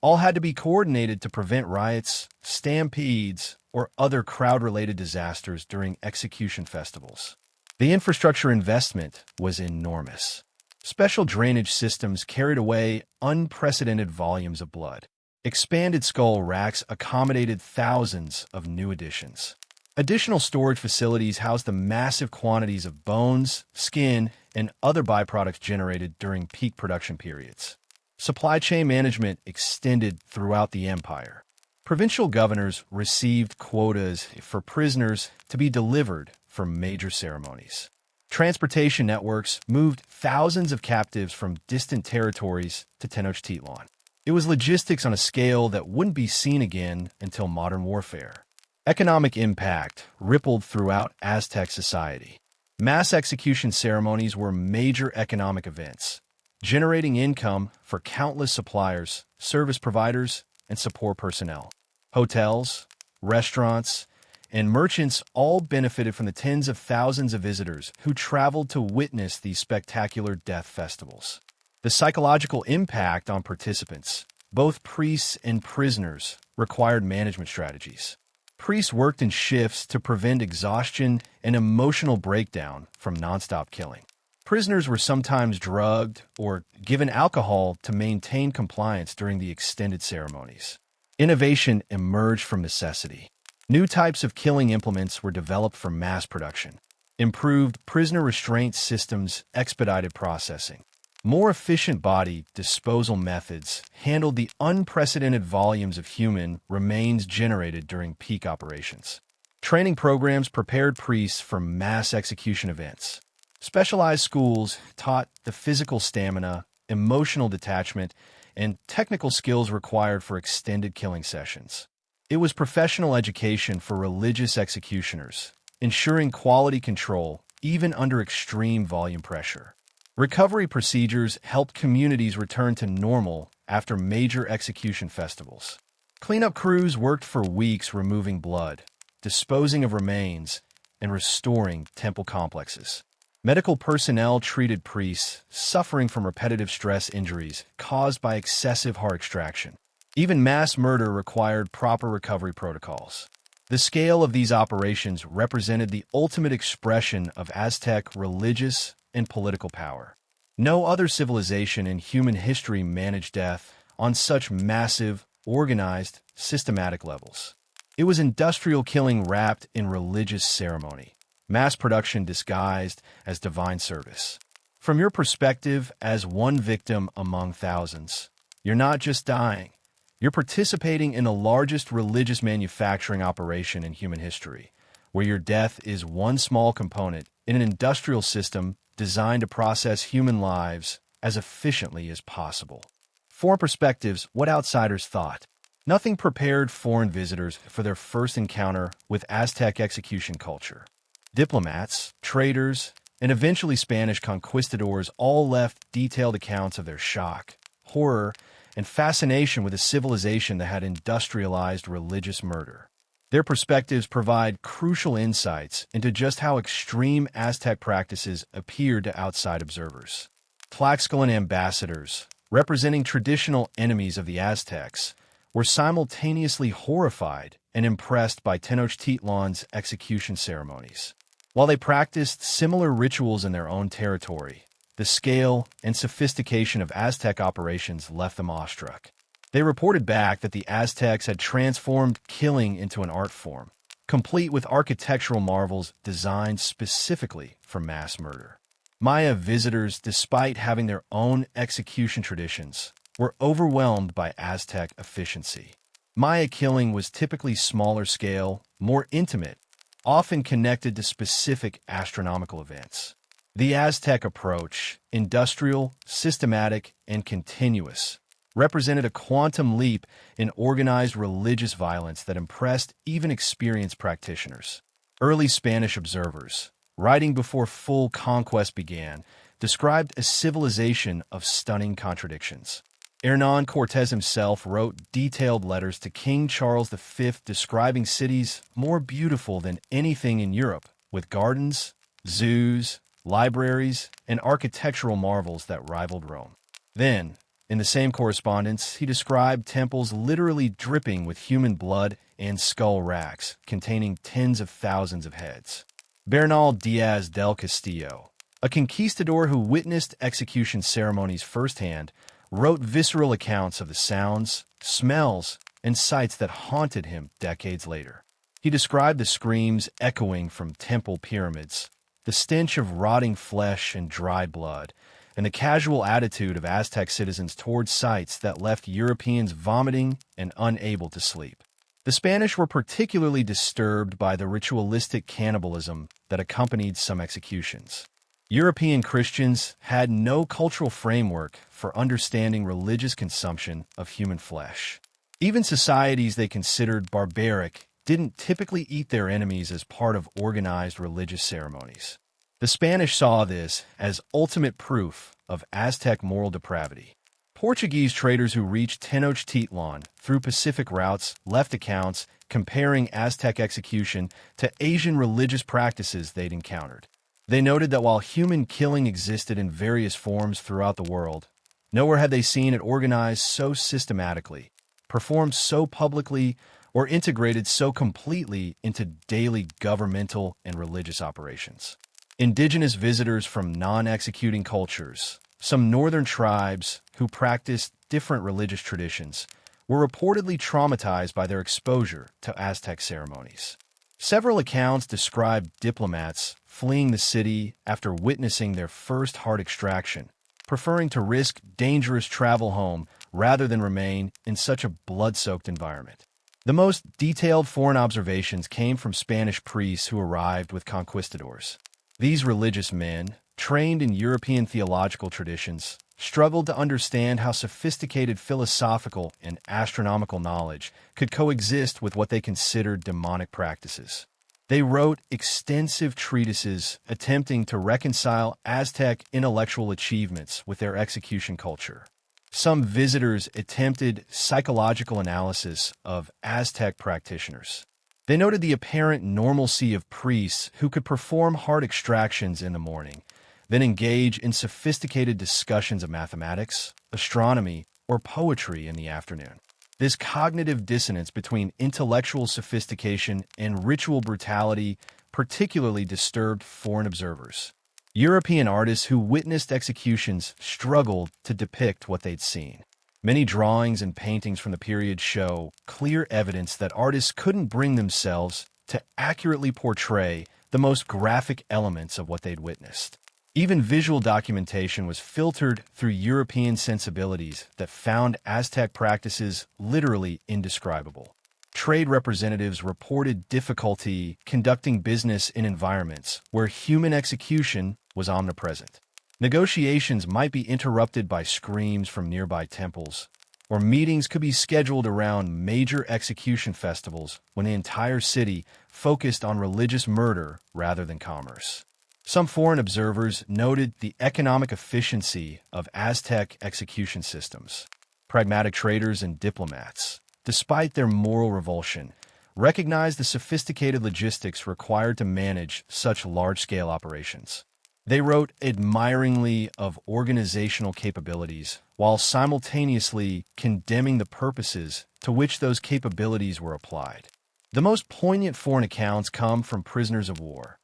all had to be coordinated to prevent riots, stampedes, or other crowd-related disasters during execution festivals. The infrastructure investment was enormous. Special drainage systems carried away unprecedented volumes of blood. Expanded skull racks accommodated thousands of new additions. Additional storage facilities housed the massive quantities of bones, skin, and other byproducts generated during peak production periods. Supply chain management extended throughout the empire. Provincial governors received quotas for prisoners to be delivered for major ceremonies. Transportation networks moved thousands of captives from distant territories to Tenochtitlan. It was logistics on a scale that wouldn't be seen again until modern warfare. Economic impact rippled throughout Aztec society. Mass execution ceremonies were major economic events, generating income for countless suppliers, service providers, and support personnel. Hotels, restaurants, and merchants all benefited from the tens of thousands of visitors who traveled to witness these spectacular death festivals. The psychological impact on participants, both priests and prisoners, required management strategies. Priests worked in shifts to prevent exhaustion and emotional breakdown from nonstop killing. Prisoners were sometimes drugged or given alcohol to maintain compliance during the extended ceremonies. Innovation emerged from necessity. New types of killing implements were developed for mass production. Improved prisoner restraint systems expedited processing. More efficient body disposal methods handled the unprecedented volumes of human remains generated during peak operations. Training programs prepared priests for mass execution events. Specialized schools taught the physical stamina, emotional detachment, and technical skills required for extended killing sessions. It was professional education for religious executioners, ensuring quality control even under extreme volume pressure. Recovery procedures helped communities return to normal after major execution festivals. Cleanup crews worked for weeks removing blood, disposing of remains, and restoring temple complexes. Medical personnel treated priests suffering from repetitive stress injuries caused by excessive heart extraction. Even mass murder required proper recovery protocols. The scale of these operations represented the ultimate expression of Aztec religious and political power. No other civilization in human history managed death on such massive, organized, systematic levels. It was industrial killing wrapped in religious ceremony, mass production disguised as divine service. From your perspective as one victim among thousands, you're not just dying, you're participating in the largest religious manufacturing operation in human history, where your death is one small component in an industrial system designed to process human lives as efficiently as possible. Foreign perspectives, what outsiders thought. Nothing prepared foreign visitors for their first encounter with Aztec execution culture. Diplomats, traders, and eventually Spanish conquistadors all left detailed accounts of their shock, horror, and fascination with a civilization that had industrialized religious murder. Their perspectives provide crucial insights into just how extreme Aztec practices appeared to outside observers. Tlaxcalan ambassadors, representing traditional enemies of the Aztecs, were simultaneously horrified and impressed by Tenochtitlan's execution ceremonies. While they practiced similar rituals in their own territory, the scale and sophistication of Aztec operations left them awestruck. They reported back that the Aztecs had transformed killing into an art form, complete with architectural marvels designed specifically for mass murder. Maya visitors, despite having their own execution traditions, were overwhelmed by Aztec efficiency. Maya killing was typically smaller scale, more intimate, often connected to specific astronomical events. The Aztec approach, industrial, systematic, and continuous, represented a quantum leap in organized religious violence that impressed even experienced practitioners. Early Spanish observers, writing before full conquest began, described a civilization of stunning contradictions. Hernán Cortés himself wrote detailed letters to King Charles V describing cities more beautiful than anything in Europe, with gardens, zoos, libraries, and architectural marvels that rivaled Rome. Then, in the same correspondence, he described temples literally dripping with human blood and skull racks, containing tens of thousands of heads. Bernal Diaz del Castillo, a conquistador who witnessed execution ceremonies firsthand, wrote visceral accounts of the sounds, smells, and sights that haunted him decades later. He described the screams echoing from temple pyramids, the stench of rotting flesh and dried blood, and the casual attitude of Aztec citizens towards sites that left Europeans vomiting and unable to sleep. The Spanish were particularly disturbed by the ritualistic cannibalism that accompanied some executions. European Christians had no cultural framework for understanding religious consumption of human flesh. Even societies they considered barbaric didn't typically eat their enemies as part of organized religious ceremonies. The Spanish saw this as ultimate proof of Aztec moral depravity. Portuguese traders who reached Tenochtitlan through Pacific routes left accounts comparing Aztec execution to Asian religious practices they'd encountered. They noted that while human killing existed in various forms throughout the world, nowhere had they seen it organized so systematically, performed so publicly, or integrated so completely into daily governmental and religious operations. Indigenous visitors from non-executing cultures, some northern tribes who practiced different religious traditions, were reportedly traumatized by their exposure to Aztec ceremonies. Several accounts describe diplomats fleeing the city after witnessing their first heart extraction, preferring to risk dangerous travel home rather than remain in such a blood-soaked environment. The most detailed foreign observations came from Spanish priests who arrived with conquistadors. These religious men, trained in European theological traditions, struggled to understand how sophisticated philosophical and astronomical knowledge could coexist with what they considered demonic practices. They wrote extensive treatises attempting to reconcile Aztec intellectual achievements with their execution culture. Some visitors attempted psychological analysis of Aztec practitioners. They noted the apparent normalcy of priests who could perform heart extractions in the morning, then engage in sophisticated discussions of mathematics, astronomy, or poetry in the afternoon. This cognitive dissonance between intellectual sophistication and ritual brutality particularly disturbed foreign observers. European artists who witnessed executions struggled to depict what they'd seen. Many drawings and paintings from the period show clear evidence that artists couldn't bring themselves to accurately portray the most graphic elements of what they'd witnessed. Even visual documentation was filtered through European sensibilities that found Aztec practices literally indescribable. Trade representatives reported difficulty conducting business in environments where human execution was omnipresent. Negotiations might be interrupted by screams from nearby temples, or meetings could be scheduled around major execution festivals when the entire city focused on religious murder rather than commerce. Some foreign observers noted the economic efficiency of Aztec execution systems. Pragmatic traders and diplomats, despite their moral revulsion, recognized the sophisticated logistics required to manage such large-scale operations. They wrote admiringly of organizational capabilities while simultaneously condemning the purposes to which those capabilities were applied. The most poignant foreign accounts come from prisoners of war.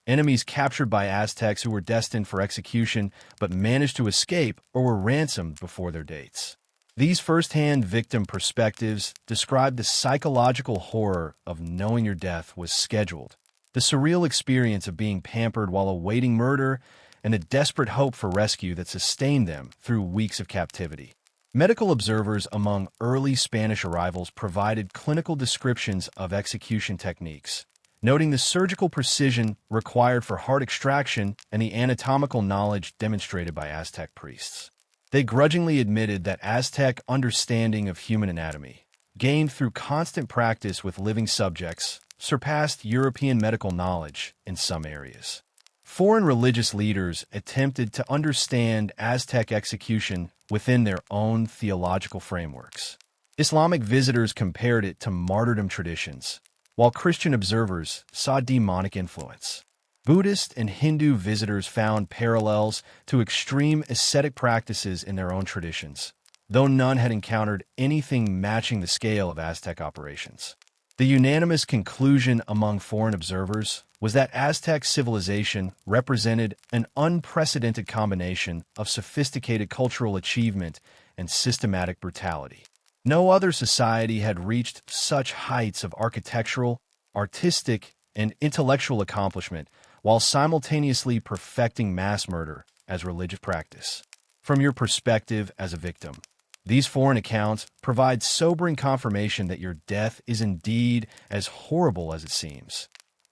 Enemies captured by Aztecs who were destined for execution but managed to escape or were ransomed before their dates. These first-hand victim perspectives describe the psychological horror of knowing your death was scheduled, the surreal experience of being pampered while awaiting murder, and the desperate hope for rescue that sustained them through weeks of captivity. Medical observers among early Spanish arrivals provided clinical descriptions of execution techniques, noting the surgical precision required for heart extraction and the anatomical knowledge demonstrated by Aztec priests. They grudgingly admitted that Aztec understanding of human anatomy, gained through constant practice with living subjects, surpassed European medical knowledge in some areas. Foreign religious leaders attempted to understand Aztec execution within their own theological frameworks. Islamic visitors compared it to martyrdom traditions, while Christian observers saw demonic influence. Buddhist and Hindu visitors found parallels to extreme ascetic practices in their own traditions, though none had encountered anything matching the scale of Aztec operations. The unanimous conclusion among foreign observers was that Aztec civilization represented an unprecedented combination of sophisticated cultural achievement and systematic brutality. No other society had reached such heights of architectural, artistic, and intellectual accomplishment while simultaneously perfecting mass murder as religious practice. From your perspective as a victim, these foreign accounts provide sobering confirmation that your death is indeed as horrible as it seems.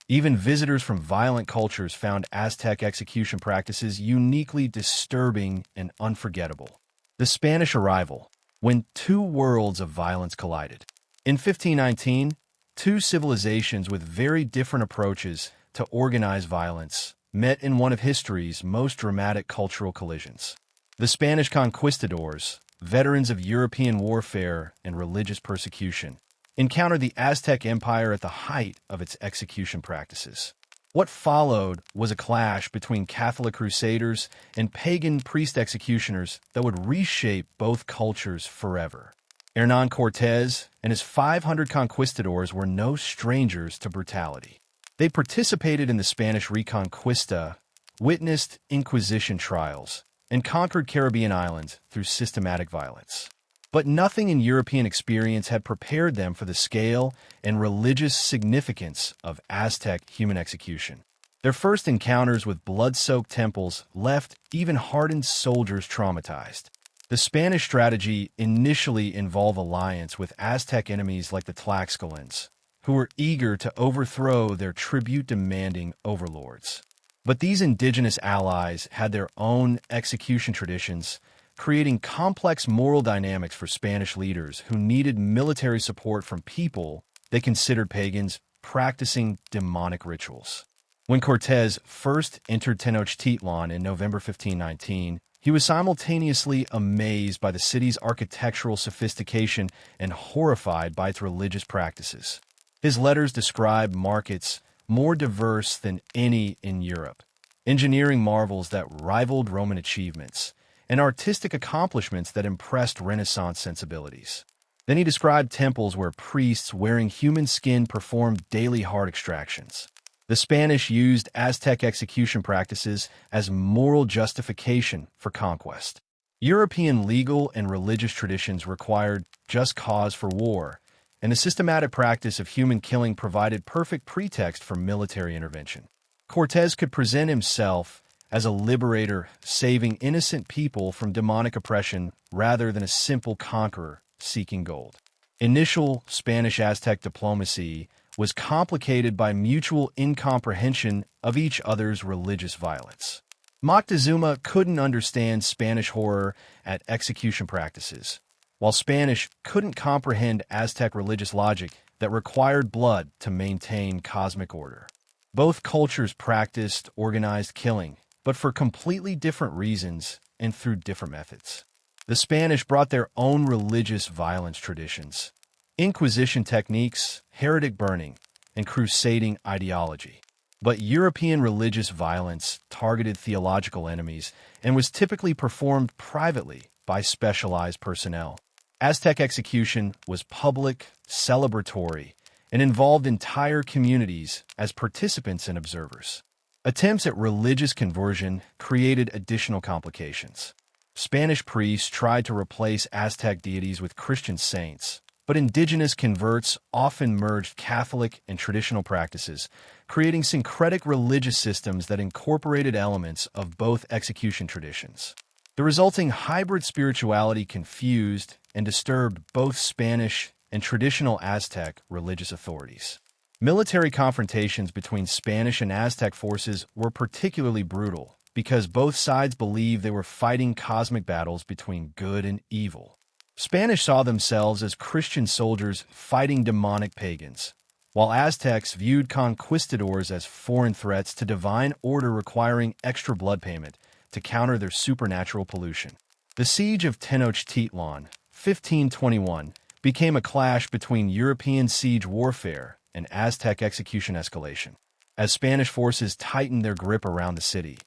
Even visitors from violent cultures found Aztec execution practices uniquely disturbing and unforgettable. The Spanish arrival, when two worlds of violence collided. In 1519, two civilizations with very different approaches to organize violence met in one of history's most dramatic cultural collisions. The Spanish conquistadors, veterans of European warfare and religious persecution, encountered the Aztec Empire at the height of its execution practices. What followed was a clash between Catholic crusaders and pagan priest executioners that would reshape both cultures forever. Hernán Cortés and his 500 conquistadors were no strangers to brutality. They participated in the Spanish Reconquista, witnessed Inquisition trials, and conquered Caribbean islands through systematic violence. But nothing in European experience had prepared them for the scale and religious significance of Aztec human execution. Their first encounters with blood-soaked temples left even hardened soldiers traumatized. The Spanish strategy initially involved alliance with Aztec enemies like the Tlaxcalans, who were eager to overthrow their tribute-demanding overlords. But these indigenous allies had their own execution traditions, creating complex moral dynamics for Spanish leaders who needed military support from people they considered pagans practicing demonic rituals. When Cortés first entered Tenochtitlan in November 1519, he was simultaneously amazed by the city's architectural sophistication and horrified by its religious practices. His letters describe markets more diverse than any in Europe, engineering marvels that rivaled Roman achievements, and artistic accomplishments that impressed Renaissance sensibilities. Then he described temples where priests wearing human skin performed daily heart extractions. The Spanish used Aztec execution practices as moral justification for conquest. European legal and religious traditions required just cause for war, and the systematic practice of human killing provided perfect pretext for military intervention. Cortés could present himself as a liberator, saving innocent people from demonic oppression rather than a simple conqueror seeking gold. Initial Spanish-Aztec diplomacy was complicated by mutual incomprehension of each other's religious violence. Moctezuma couldn't understand Spanish horror at execution practices, while Spanish couldn't comprehend Aztec religious logic that required blood to maintain cosmic order. Both cultures practiced organized killing, but for completely different reasons and through different methods. The Spanish brought their own religious violence traditions, Inquisition techniques, heretic burning, and crusading ideology. But European religious violence targeted theological enemies and was typically performed privately by specialized personnel. Aztec execution was public, celebratory, and involved entire communities as participants and observers. Attempts at religious conversion created additional complications. Spanish priests tried to replace Aztec deities with Christian saints, but indigenous converts often merged Catholic and traditional practices, creating syncretic religious systems that incorporated elements of both execution traditions. The resulting hybrid spirituality confused and disturbed both Spanish and traditional Aztec religious authorities. Military confrontations between Spanish and Aztec forces were particularly brutal because both sides believed they were fighting cosmic battles between good and evil. Spanish saw themselves as Christian soldiers fighting demonic pagans, while Aztecs viewed conquistadors as foreign threats to divine order requiring extra blood payment to counter their supernatural pollution. The Siege of Tenochtitlan, 1521, became a clash between European siege warfare and Aztec execution escalation. As Spanish forces tightened their grip around the city,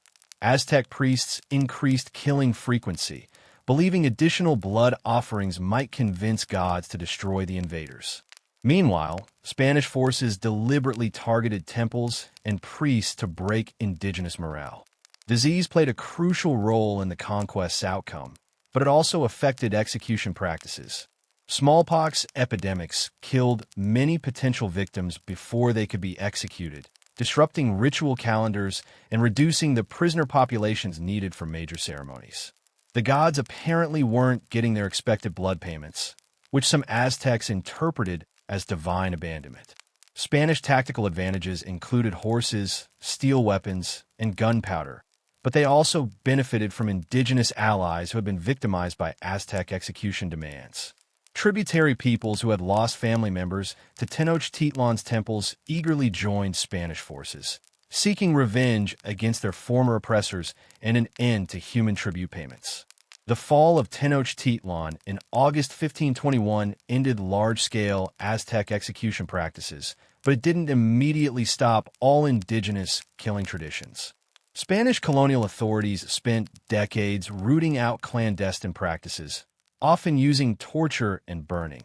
Aztec priests increased killing frequency, believing additional blood offerings might convince gods to destroy the invaders. Meanwhile, Spanish forces deliberately targeted temples and priests to break indigenous morale. Disease played a crucial role in the conquest's outcome, but it also affected execution practices. Smallpox epidemics killed many potential victims before they could be executed, disrupting ritual calendars and reducing the prisoner populations needed for major ceremonies. The gods apparently weren't getting their expected blood payments, which some Aztecs interpreted as divine abandonment. Spanish tactical advantages included horses, steel weapons, and gunpowder, but they also benefited from indigenous allies who had been victimized by Aztec execution demands. Tributary peoples who had lost family members to Tenochtitlan's temples eagerly joined Spanish forces, seeking revenge against their former oppressors and an end to human tribute payments. The fall of Tenochtitlan in August 1521 ended large-scale Aztec execution practices, but it didn't immediately stop all indigenous killing traditions. Spanish colonial authorities spent decades rooting out clandestine practices, often using torture and burning,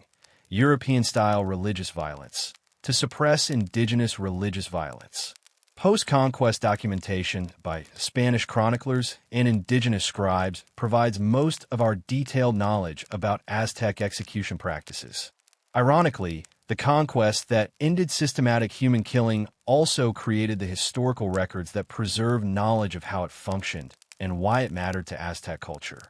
European-style religious violence, to suppress indigenous religious violence. Post-conquest documentation by Spanish chroniclers and indigenous scribes provides most of our detailed knowledge about Aztec execution practices. Ironically, the conquest that ended systematic human killing also created the historical records that preserve knowledge of how it functioned and why it mattered to Aztec culture.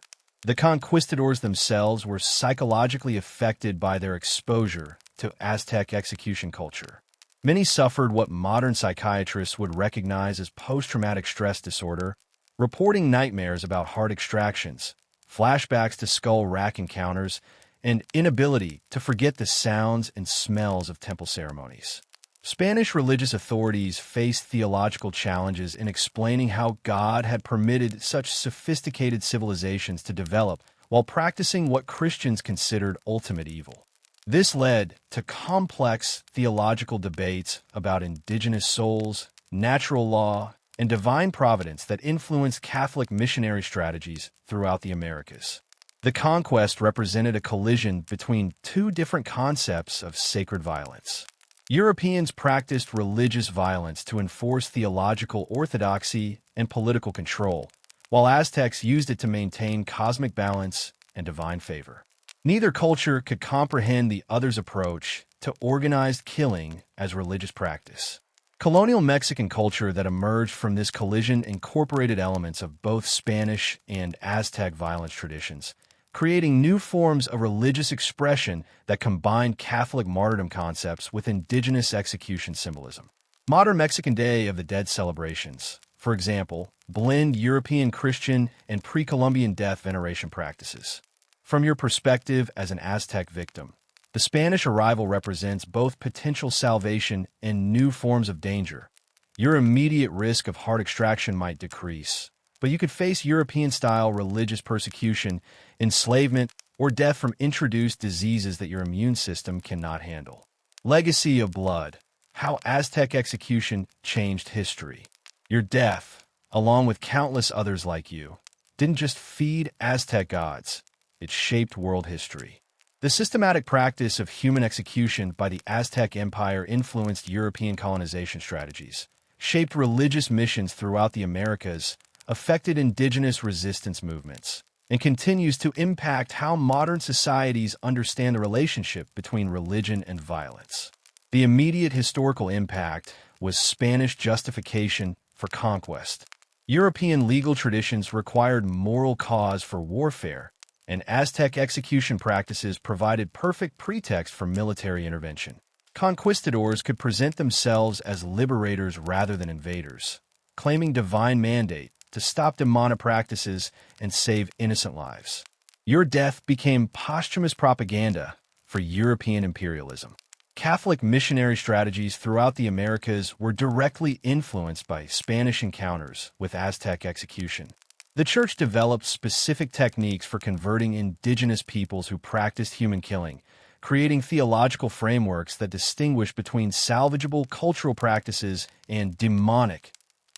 The conquistadors themselves were psychologically affected by their exposure to Aztec execution culture. Many suffered what modern psychiatrists would recognize as post-traumatic stress disorder, reporting nightmares about heart extractions, flashbacks to skull rack encounters, and inability to forget the sounds and smells of temple ceremonies. Spanish religious authorities faced theological challenges in explaining how God had permitted such sophisticated civilizations to develop while practicing what Christians considered ultimate evil. This led to complex theological debates about indigenous souls, natural law, and divine providence that influenced Catholic missionary strategies throughout the Americas. The conquest represented a collision between two different concepts of sacred violence. Europeans practiced religious violence to enforce theological orthodoxy and political control, while Aztecs used it to maintain cosmic balance and divine favor. Neither culture could comprehend the other's approach to organized killing as religious practice. Colonial Mexican culture that emerged from this collision incorporated elements of both Spanish and Aztec violence traditions, creating new forms of religious expression that combined Catholic martyrdom concepts with indigenous execution symbolism. Modern Mexican Day of the Dead celebrations, for example, blend European Christian and pre-Columbian death veneration practices. From your perspective as an Aztec victim, the Spanish arrival represents both potential salvation and new forms of danger. Your immediate risk of heart extraction might decrease, but you could face European-style religious persecution, enslavement, or death from introduced diseases that your immune system cannot handle. Legacy of blood: how Aztec execution changed history. Your death, along with countless others like you, didn't just feed Aztec gods. It shaped world history. The systematic practice of human execution by the Aztec Empire influenced European colonization strategies, shaped religious missions throughout the Americas, affected indigenous resistance movements, and continues to impact how modern societies understand the relationship between religion and violence. The immediate historical impact was Spanish justification for conquest. European legal traditions required moral cause for warfare, and Aztec execution practices provided perfect pretext for military intervention. Conquistadors could present themselves as liberators rather than invaders, claiming divine mandate to stop demonic practices and save innocent lives. Your death became posthumous propaganda for European imperialism. Catholic missionary strategies throughout the Americas were directly influenced by Spanish encounters with Aztec execution. The Church developed specific techniques for converting indigenous peoples who practiced human killing, creating theological frameworks that distinguish between salvageable cultural practices and demonic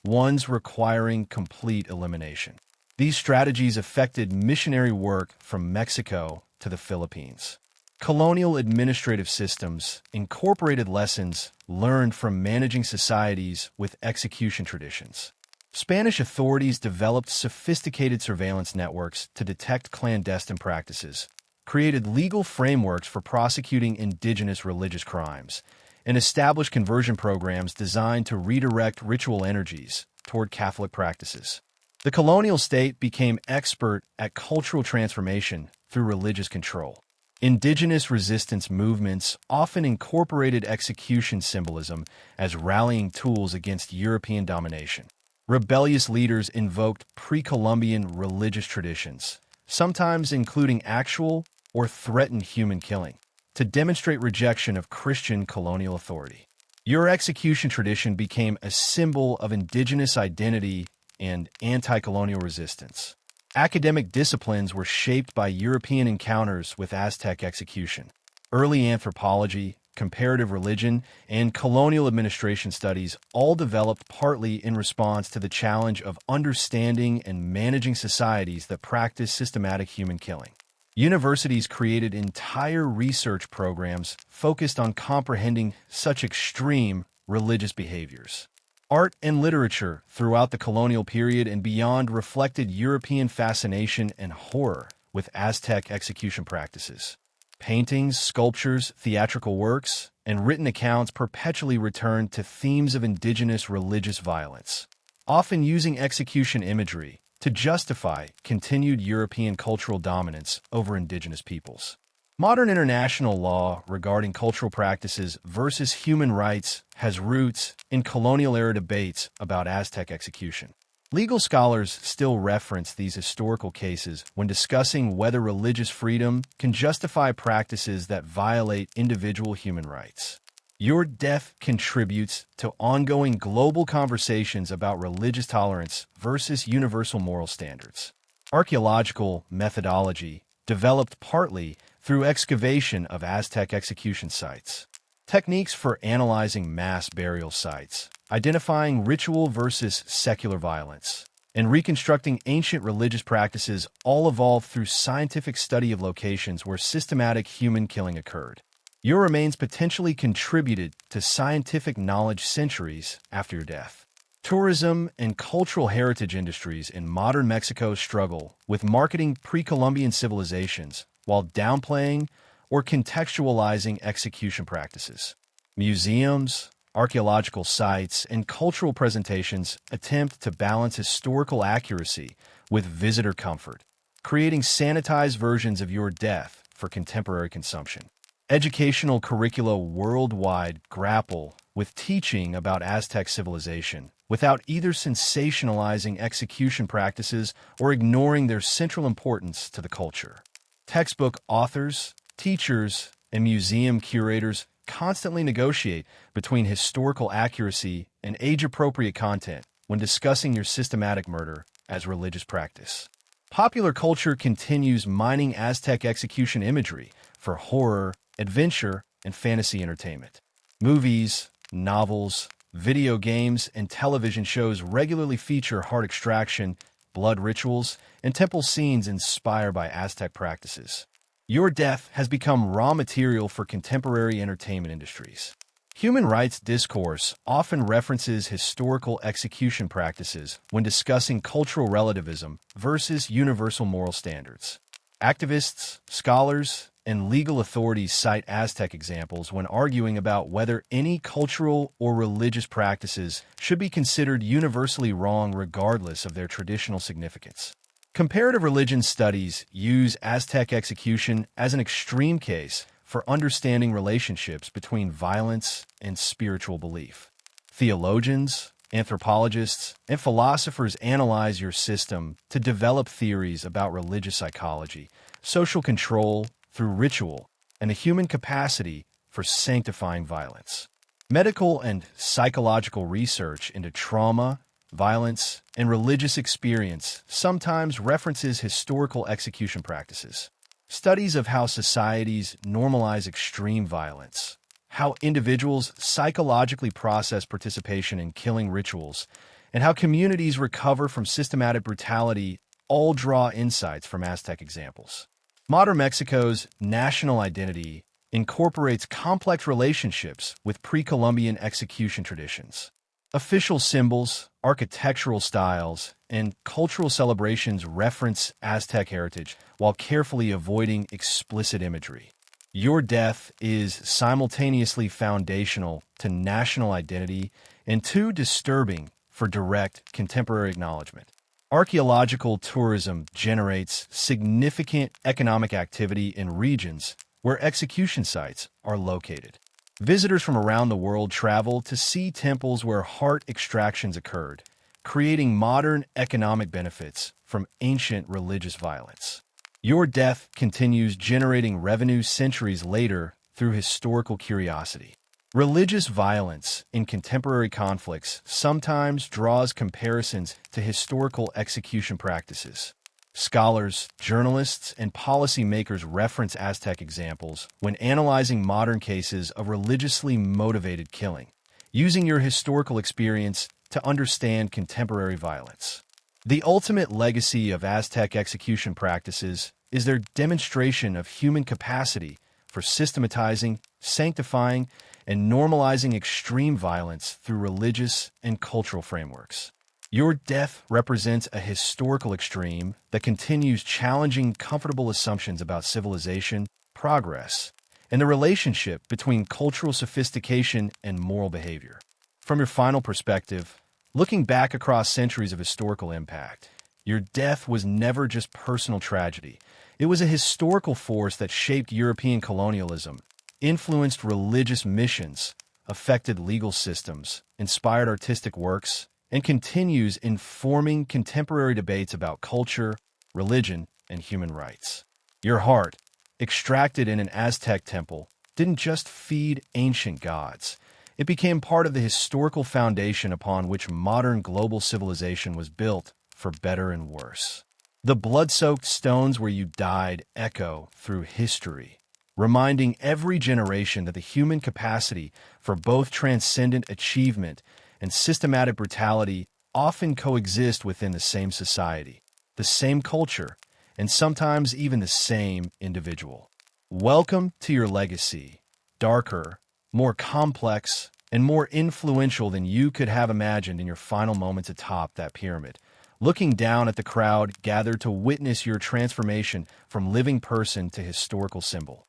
ones requiring complete elimination. These strategies affected missionary work from Mexico to the Philippines. Colonial administrative systems incorporated lessons learned from managing societies with execution traditions. Spanish authorities developed sophisticated surveillance networks to detect clandestine practices, created legal frameworks for prosecuting indigenous religious crimes, and established conversion programs designed to redirect ritual energies toward Catholic practices. The colonial state became expert at cultural transformation through religious control. Indigenous resistance movements often incorporated execution symbolism as rallying tools against European domination. Rebellious leaders invoked pre-Columbian religious traditions, sometimes including actual or threatened human killing, to demonstrate rejection of Christian colonial authority. Your execution tradition became a symbol of indigenous identity and anti-colonial resistance. Academic disciplines were shaped by European encounters with Aztec execution. Early anthropology, comparative religion, and colonial administration studies all developed partly in response to the challenge of understanding and managing societies that practice systematic human killing. Universities created entire research programs focused on comprehending such extreme religious behaviors. Art and literature throughout the colonial period and beyond reflected European fascination and horror with Aztec execution practices. Paintings, sculptures, theatrical works, and written accounts perpetually returned to themes of indigenous religious violence, often using execution imagery to justify continued European cultural dominance over indigenous peoples. Modern international law regarding cultural practices versus human rights has roots in colonial-era debates about Aztec execution. Legal scholars still reference these historical cases when discussing whether religious freedom can justify practices that violate individual human rights. Your death contributes to ongoing global conversations about religious tolerance versus universal moral standards. Archaeological methodology developed partly through excavation of Aztec execution sites. Techniques for analyzing mass burial sites, identifying ritual versus secular violence, and reconstructing ancient religious practices all evolved through scientific study of locations where systematic human killing occurred. Your remains potentially contributed to scientific knowledge centuries after your death. Tourism and cultural heritage industries in modern Mexico struggle with marketing pre-Columbian civilizations while downplaying or contextualizing execution practices. Museums, archaeological sites, and cultural presentations attempt to balance historical accuracy with visitor comfort, creating sanitized versions of your death for contemporary consumption. Educational curricula worldwide grapple with teaching about Aztec civilization without either sensationalizing execution practices or ignoring their central importance to the culture. Textbook authors, teachers, and museum curators constantly negotiate between historical accuracy and age-appropriate content when discussing your systematic murder as religious practice. Popular culture continues mining Aztec execution imagery for horror, adventure, and fantasy entertainment. Movies, novels, video games, and television shows regularly feature heart extraction, blood rituals, and temple scenes inspired by Aztec practices. Your death has become raw material for contemporary entertainment industries. Human rights discourse often references historical execution practices when discussing cultural relativism versus universal moral standards. Activists, scholars, and legal authorities cite Aztec examples when arguing about whether any cultural or religious practices should be considered universally wrong regardless of their traditional significance. Comparative religion studies use Aztec execution as an extreme case for understanding relationships between violence and spiritual belief. Theologians, anthropologists, and philosophers analyze your system to develop theories about religious psychology, social control through ritual, and the human capacity for sanctifying violence. Medical and psychological research into trauma, violence, and religious experience sometimes references historical execution practices. Studies of how societies normalize extreme violence, how individuals psychologically process participation in killing rituals, and how communities recover from systematic brutality all draw insights from Aztec examples. Modern Mexico's national identity incorporates complex relationships with pre-Columbian execution traditions. Official symbols, architectural styles, and cultural celebrations reference Aztec heritage while carefully avoiding explicit imagery. Your death is simultaneously foundational to national identity and too disturbing for direct contemporary acknowledgement. Archaeological tourism generates significant economic activity in regions where execution sites are located. Visitors from around the world travel to see temples where heart extractions occurred, creating modern economic benefits from ancient religious violence. Your death continues generating revenue centuries later through historical curiosity. Religious violence in contemporary conflicts sometimes draws comparisons to historical execution practices. Scholars, journalists, and policymakers reference Aztec examples when analyzing modern cases of religiously motivated killing, using your historical experience to understand contemporary violence. The ultimate legacy of Aztec execution practices is their demonstration of human capacity for systematizing, sanctifying, and normalizing extreme violence through religious and cultural frameworks. Your death represents a historical extreme that continues challenging comfortable assumptions about civilization, progress, and the relationship between cultural sophistication and moral behavior. From your final perspective, looking back across centuries of historical impact, your death was never just personal tragedy. It was a historical force that shaped European colonialism, influenced religious missions, affected legal systems, inspired artistic works, and continues informing contemporary debates about culture, religion, and human rights. Your heart, extracted in an Aztec temple, didn't just feed ancient gods. It became part of the historical foundation upon which modern global civilization was built, for better and worse. The blood-soaked stones where you died echo through history, reminding every generation that the human capacity for both transcendent achievement and systematic brutality often coexist within the same society, the same culture, and sometimes even the same individual. Welcome to your legacy, darker, more complex, and more influential than you could have imagined in your final moments atop that pyramid, looking down at the crowd gathered to witness your transformation from living person to historical symbol.